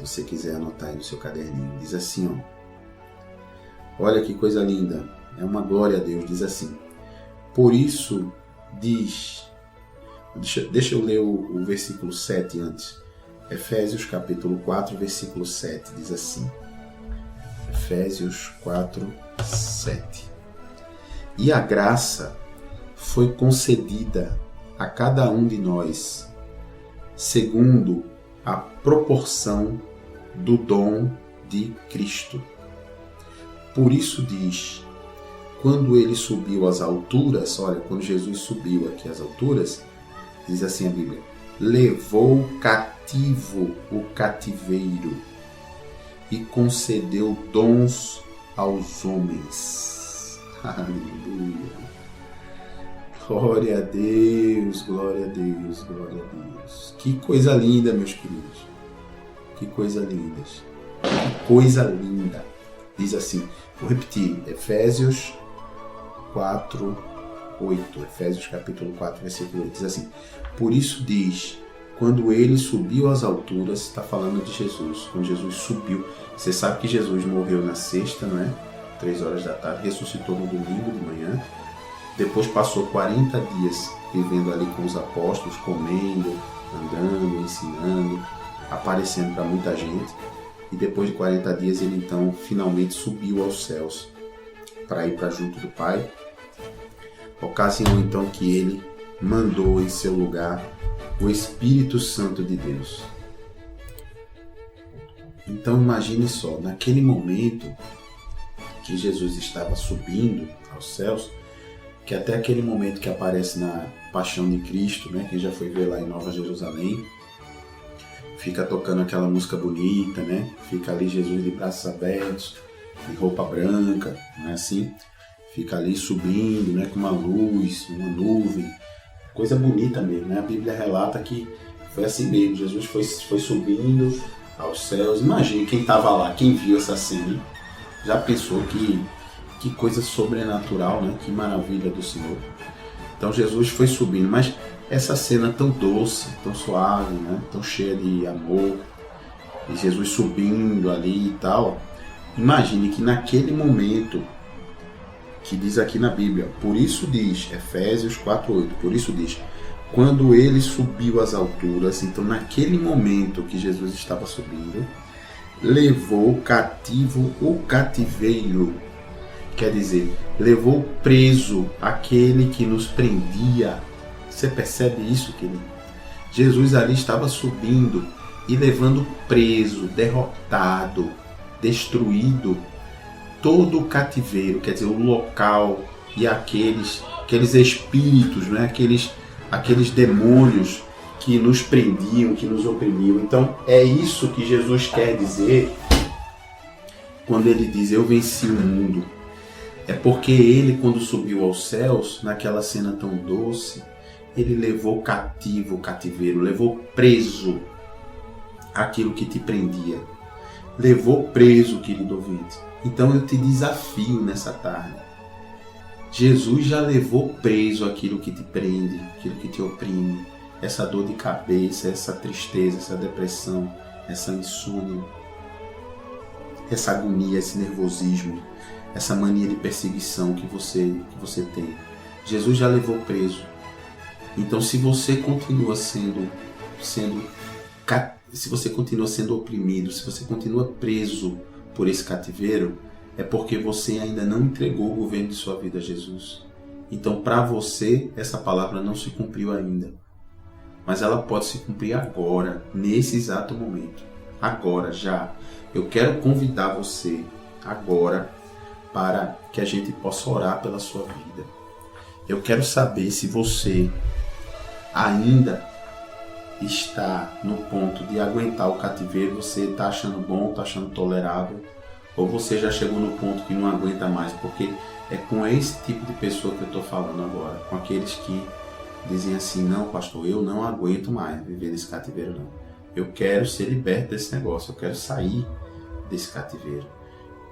S1: você quiser anotar aí no seu caderninho. Diz assim, ó. Olha que coisa linda. É uma glória a Deus. Diz assim. Por isso diz... Deixa eu ler o versículo 7 antes. Efésios capítulo 4, versículo 7. Diz assim. Efésios 4, 7. E a graça foi concedida a cada um de nós, segundo a proporção do dom de Cristo. Por isso diz, quando ele subiu às alturas, olha, quando Jesus subiu aqui às alturas, diz assim a Bíblia, levou cativo o cativeiro e concedeu dons aos homens. Aleluia. Glória a Deus, glória a Deus, glória a Deus. Que coisa linda, meus queridos. Que coisa linda. Que coisa linda. Diz assim, vou repetir, Efésios 4, 8. Efésios capítulo 4, versículo 8. Diz assim, por isso diz, quando ele subiu às alturas, está falando de Jesus, quando Jesus subiu. Você sabe que Jesus morreu na sexta, não é? 3 horas da tarde, ressuscitou no domingo de manhã. Depois passou 40 dias vivendo ali com os apóstolos, comendo, andando, ensinando, aparecendo para muita gente. E depois de 40 dias ele então finalmente subiu aos céus para ir para junto do Pai. Ocasião então que ele mandou em seu lugar o Espírito Santo de Deus. Então imagine só, naquele momento que Jesus estava subindo aos céus, que até aquele momento que aparece na Paixão de Cristo, né? Quem já foi ver lá em Nova Jerusalém, fica tocando aquela música bonita, né? Fica ali Jesus de braços abertos, de roupa branca, não é assim? Fica ali subindo, né? Com uma luz, uma nuvem, coisa bonita mesmo, né? A Bíblia relata que foi assim mesmo, Jesus foi subindo aos céus. Imagine quem estava lá, quem viu essa cena, já pensou que coisa sobrenatural, né? Que maravilha do Senhor. Então Jesus foi subindo, mas essa cena tão doce, tão suave, né? Tão cheia de amor, e Jesus subindo ali e tal. Imagine que naquele momento, que diz aqui na Bíblia, por isso diz, Efésios 4:8, por isso diz, quando ele subiu às alturas, então naquele momento que Jesus estava subindo, levou cativo o cativeiro. Quer dizer, levou preso aquele que nos prendia. Você percebe isso, querido? Jesus ali estava subindo e levando preso, derrotado, destruído, todo o cativeiro, quer dizer, o local e aqueles espíritos, né? aqueles demônios que nos prendiam, que nos oprimiam. Então, é isso que Jesus quer dizer quando ele diz, eu venci o mundo. É porque ele, quando subiu aos céus, naquela cena tão doce, ele levou cativo o cativeiro, levou preso aquilo que te prendia. Levou preso, querido ouvinte. Então eu te desafio nessa tarde. Jesus já levou preso aquilo que te prende, aquilo que te oprime. Essa dor de cabeça, essa tristeza, essa depressão, essa insônia, essa agonia, esse nervosismo, essa mania de perseguição que você tem. Jesus já levou preso. Então, se você continua sendo oprimido, se você continua preso por esse cativeiro, é porque você ainda não entregou o governo de sua vida a Jesus. Então, para você, essa palavra não se cumpriu ainda. Mas ela pode se cumprir agora, nesse exato momento. Agora, já. Eu quero convidar você agora para que a gente possa orar pela sua vida. eu quero saber se você ainda está no ponto de aguentar o cativeiro, você está achando bom, está achando tolerável, ou você já chegou no ponto que não aguenta mais, porque é com esse tipo de pessoa que eu estou falando agora, com aqueles que dizem assim, não pastor, eu não aguento mais viver nesse cativeiro não, eu quero ser liberto desse negócio, eu quero sair desse cativeiro.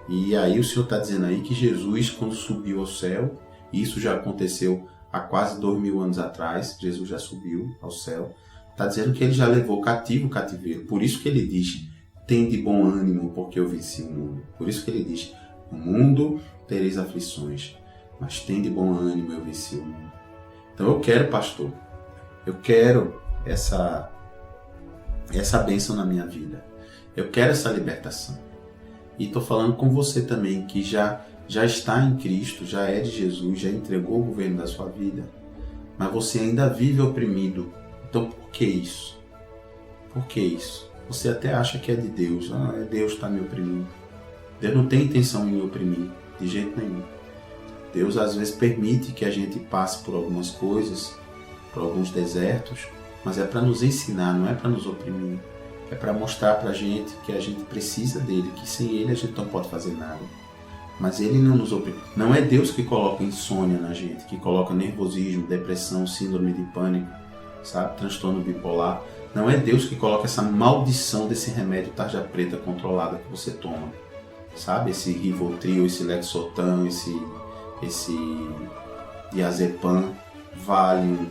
S1: E aí o Senhor está dizendo aí que Jesus, quando subiu ao céu, isso já aconteceu há quase 2000 anos atrás, Jesus já subiu ao céu, está dizendo que ele já levou cativo o cativeiro. Por isso que ele diz, tem de bom ânimo, porque eu venci o mundo. Por isso que ele diz, no mundo tereis aflições, mas tem de bom ânimo, eu venci o mundo. Então eu quero, pastor, eu quero essa bênção na minha vida. Eu quero essa libertação. E estou falando com você também, que já está em Cristo, já é de Jesus, já entregou o governo da sua vida, mas você ainda vive oprimido. Então por que isso? Por que isso? Você até acha que é de Deus. Ah, Deus está me oprimindo. Deus não tem intenção em me oprimir, de jeito nenhum. Deus às vezes permite que a gente passe por algumas coisas, por alguns desertos, mas é para nos ensinar, não é para nos oprimir. É para mostrar para a gente que a gente precisa dele, que sem ele a gente não pode fazer nada. Mas ele não nos oprime. Não é Deus que coloca insônia na gente, que coloca nervosismo, depressão, síndrome de pânico, sabe? Transtorno bipolar. Não é Deus que coloca essa maldição desse remédio tarja preta controlada que você toma. Sabe? Esse Rivotril, esse Lexotan, esse Diazepam, Valium,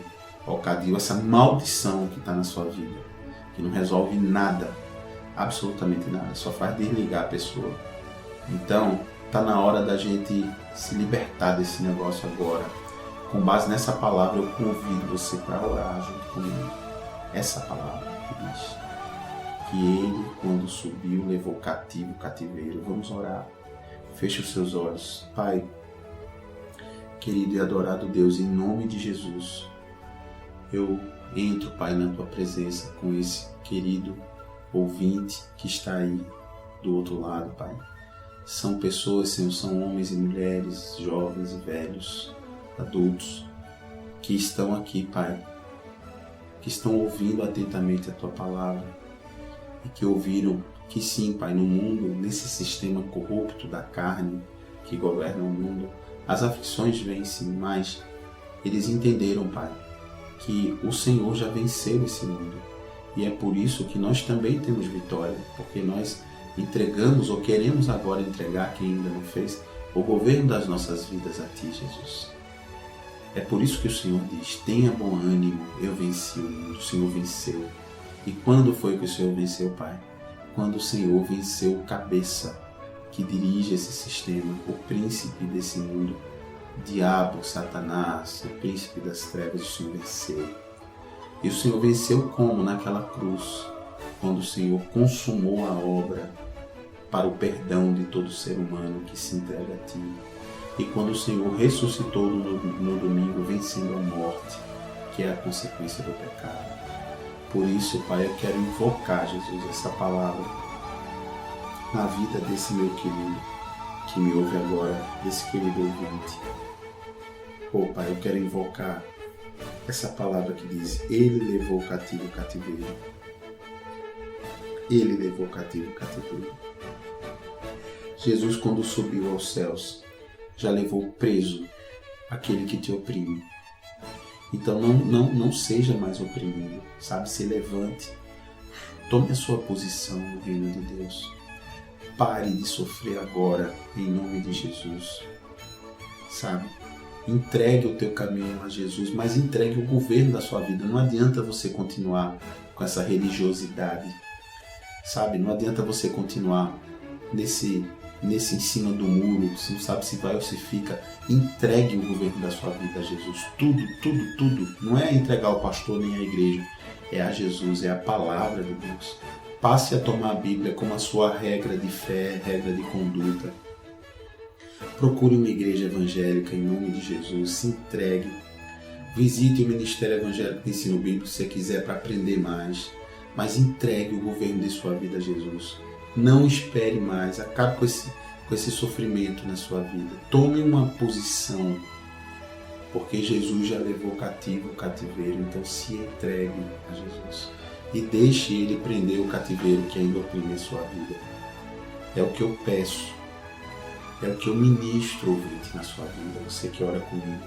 S1: Ocadil, essa maldição que está na sua vida, que não resolve nada, absolutamente nada, só faz desligar a pessoa. Então, está na hora da gente se libertar desse negócio agora. Com base nessa palavra, eu convido você para orar junto comigo. Essa palavra que diz que ele, quando subiu, levou cativo o cativeiro. Vamos orar. Feche os seus olhos. Pai, querido e adorado Deus, em nome de Jesus, eu entro, Pai, na Tua presença com esse querido ouvinte que está aí do outro lado, Pai. São pessoas, Senhor, são homens e mulheres, jovens e velhos, adultos, que estão aqui, Pai, que estão ouvindo atentamente a Tua palavra e que ouviram que sim, Pai, no mundo, nesse sistema corrupto da carne que governa o mundo, as aflições vêm sim, mas eles entenderam, Pai, que o Senhor já venceu esse mundo. E é por isso que nós também temos vitória, porque nós entregamos ou queremos agora entregar, quem ainda não fez, o governo das nossas vidas a Ti, Jesus. É por isso que o Senhor diz, tenha bom ânimo, eu venci o mundo, o Senhor venceu. E quando foi que o Senhor venceu, Pai? Quando o Senhor venceu o cabeça que dirige esse sistema, o príncipe desse mundo, o diabo, Satanás, o príncipe das trevas, o Senhor venceu. E o Senhor venceu como? Naquela cruz, quando o Senhor consumou a obra para o perdão de todo ser humano que se entrega a Ti. E quando o Senhor ressuscitou no domingo, vencendo a morte, que é a consequência do pecado. Por isso, Pai, eu quero invocar, Jesus, essa palavra na vida desse meu querido, que me ouve agora, desse querido ouvinte. Oh, Pai, eu quero invocar essa palavra que diz, Ele levou cativo o cativeiro. Ele levou cativo o cativeiro. Jesus, quando subiu aos céus, já levou preso aquele que te oprime. Então não seja mais oprimido, sabe? Se levante, tome a sua posição no reino de Deus. Pare de sofrer agora, em nome de Jesus, sabe? Entregue o teu caminho a Jesus, mas entregue o governo da sua vida. Não adianta você continuar com essa religiosidade, sabe? Não adianta você continuar nesse em cima do muro, você não sabe se vai ou se fica. Entregue o governo da sua vida a Jesus. Tudo. Não é entregar ao pastor nem à igreja, é a Jesus, é a palavra de Deus. Passe a tomar a Bíblia como a sua regra de fé, regra de conduta. Procure uma igreja evangélica em nome de Jesus, se entregue. Visite o Ministério Evangélico de Ensino Bíblico se você quiser para aprender mais, mas entregue o governo de sua vida a Jesus. Não espere mais, acabe com esse sofrimento na sua vida. Tome uma posição, porque Jesus já levou cativo o cativeiro. Então se entregue a Jesus e deixe Ele prender o cativeiro que ainda oprime sua vida. É o que eu peço, é o que eu ministro, ouvinte, na sua vida, você que ora comigo.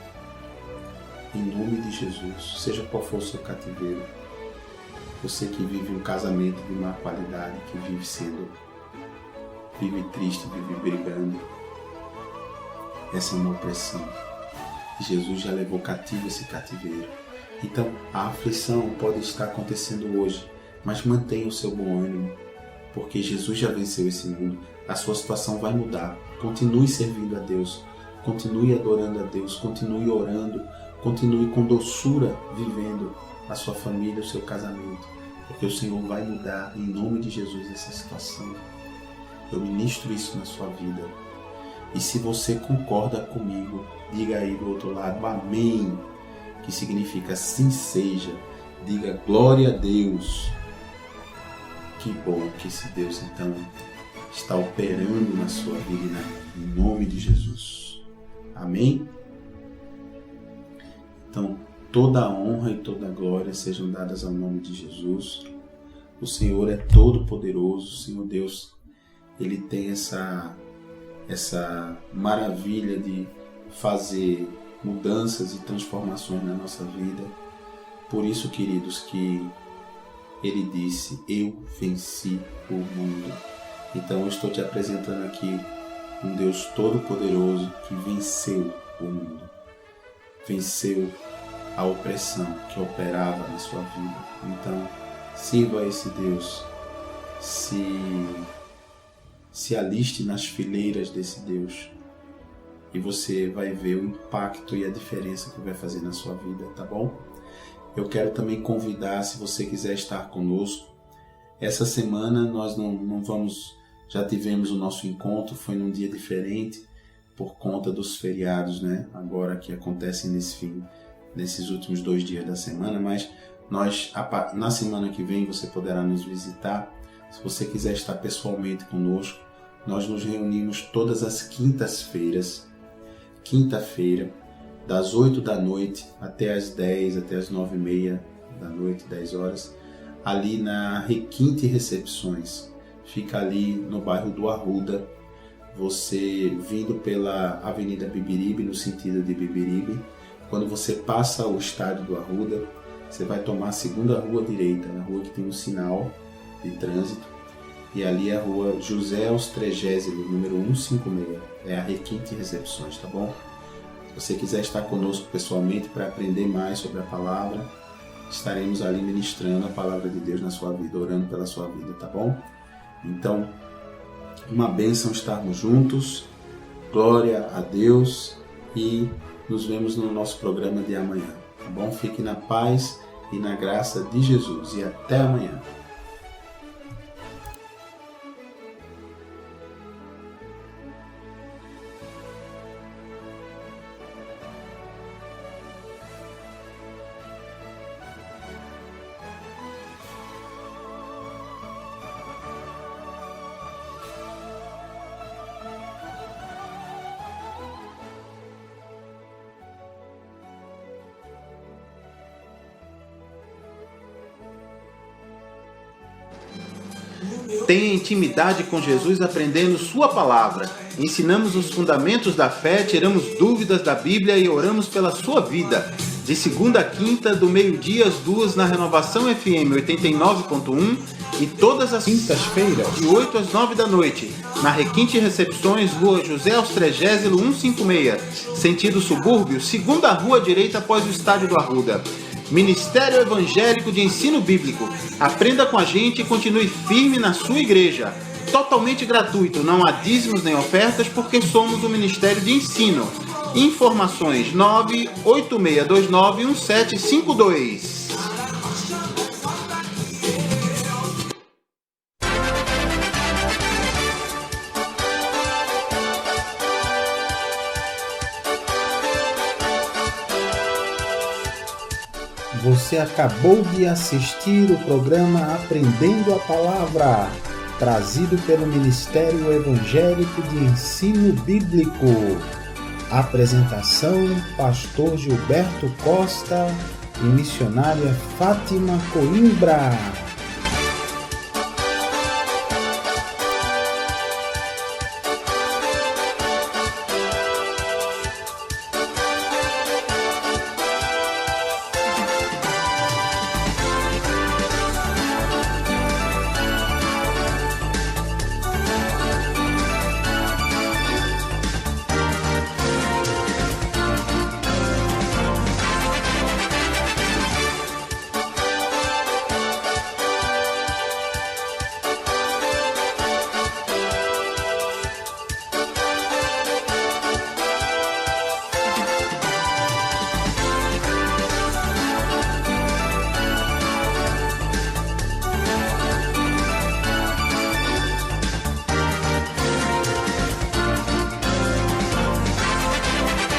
S1: Em nome de Jesus, seja qual for o seu cativeiro, você que vive um casamento de má qualidade, que vive triste, vive brigando, essa é uma opressão. Jesus já levou cativo esse cativeiro. Então, a aflição pode estar acontecendo hoje, mas mantenha o seu bom ânimo, porque Jesus já venceu esse mundo. A sua situação vai mudar. Continue servindo a Deus, continue adorando a Deus, continue orando, continue com doçura vivendo a sua família, o seu casamento, porque o Senhor vai mudar em nome de Jesus essa situação. Eu ministro isso na sua vida. E se você concorda comigo, diga aí do outro lado, amém, que significa assim seja. Diga glória a Deus. Que bom que esse Deus então está operando na sua vida, em nome de Jesus. Amém? Então, toda a honra e toda a glória sejam dadas ao nome de Jesus. O Senhor é todo poderoso, o Senhor Deus, Ele tem essa maravilha de fazer mudanças e transformações na nossa vida. Por isso, queridos, que Ele disse, eu venci o mundo. Então eu estou te apresentando aqui um Deus todo-poderoso que venceu o mundo. Venceu a opressão que operava na sua vida. Então, sirva a esse Deus. Se aliste nas fileiras desse Deus. E você vai ver o impacto e a diferença que vai fazer na sua vida, tá bom? Eu quero também convidar, se você quiser estar conosco, essa semana nós não vamos, já tivemos o nosso encontro, foi num dia diferente, por conta dos feriados, né? Agora que acontecem nesses últimos 2 dias da semana, mas na semana que vem você poderá nos visitar. Se você quiser estar pessoalmente conosco, nós nos reunimos todas as quinta-feiras, das 8 da noite até as 10, até as 9h30 da noite, 10 horas, ali na Requinte Recepções. Fica ali no bairro do Arruda, você vindo pela Avenida Bibiribe, no sentido de Bibiribe. Quando você passa o estádio do Arruda, você vai tomar a segunda rua direita, a rua que tem um sinal de trânsito, e ali é a rua José Austregésilo, número 156, é a Requinte Recepções, tá bom? Se você quiser estar conosco pessoalmente para aprender mais sobre a palavra, estaremos ali ministrando a palavra de Deus na sua vida, orando pela sua vida, tá bom? Então, uma bênção estarmos juntos, glória a Deus, e nos vemos no nosso programa de amanhã, tá bom? Fique na paz e na graça de Jesus, e até amanhã.
S2: Tenha intimidade com Jesus aprendendo sua palavra. Ensinamos os fundamentos da fé, tiramos dúvidas da Bíblia e oramos pela sua vida. De segunda a quinta, do meio-dia às 2 na Renovação FM 89.1 e todas as quintas-feiras, de 8 às 9 da noite, na Requinte Recepções, rua José Austregésilo 156, sentido subúrbio, segunda rua direita após o estádio do Arruda. Ministério Evangélico de Ensino Bíblico. Aprenda com a gente e continue firme na sua igreja. Totalmente gratuito, não há dízimos nem ofertas, porque somos um ministério de ensino. Informações 986291752.
S1: Você acabou de assistir o programa Aprendendo a Palavra, trazido pelo Ministério Evangélico de Ensino Bíblico. Apresentação: Pastor Gilberto Costa e missionária Fátima Coimbra.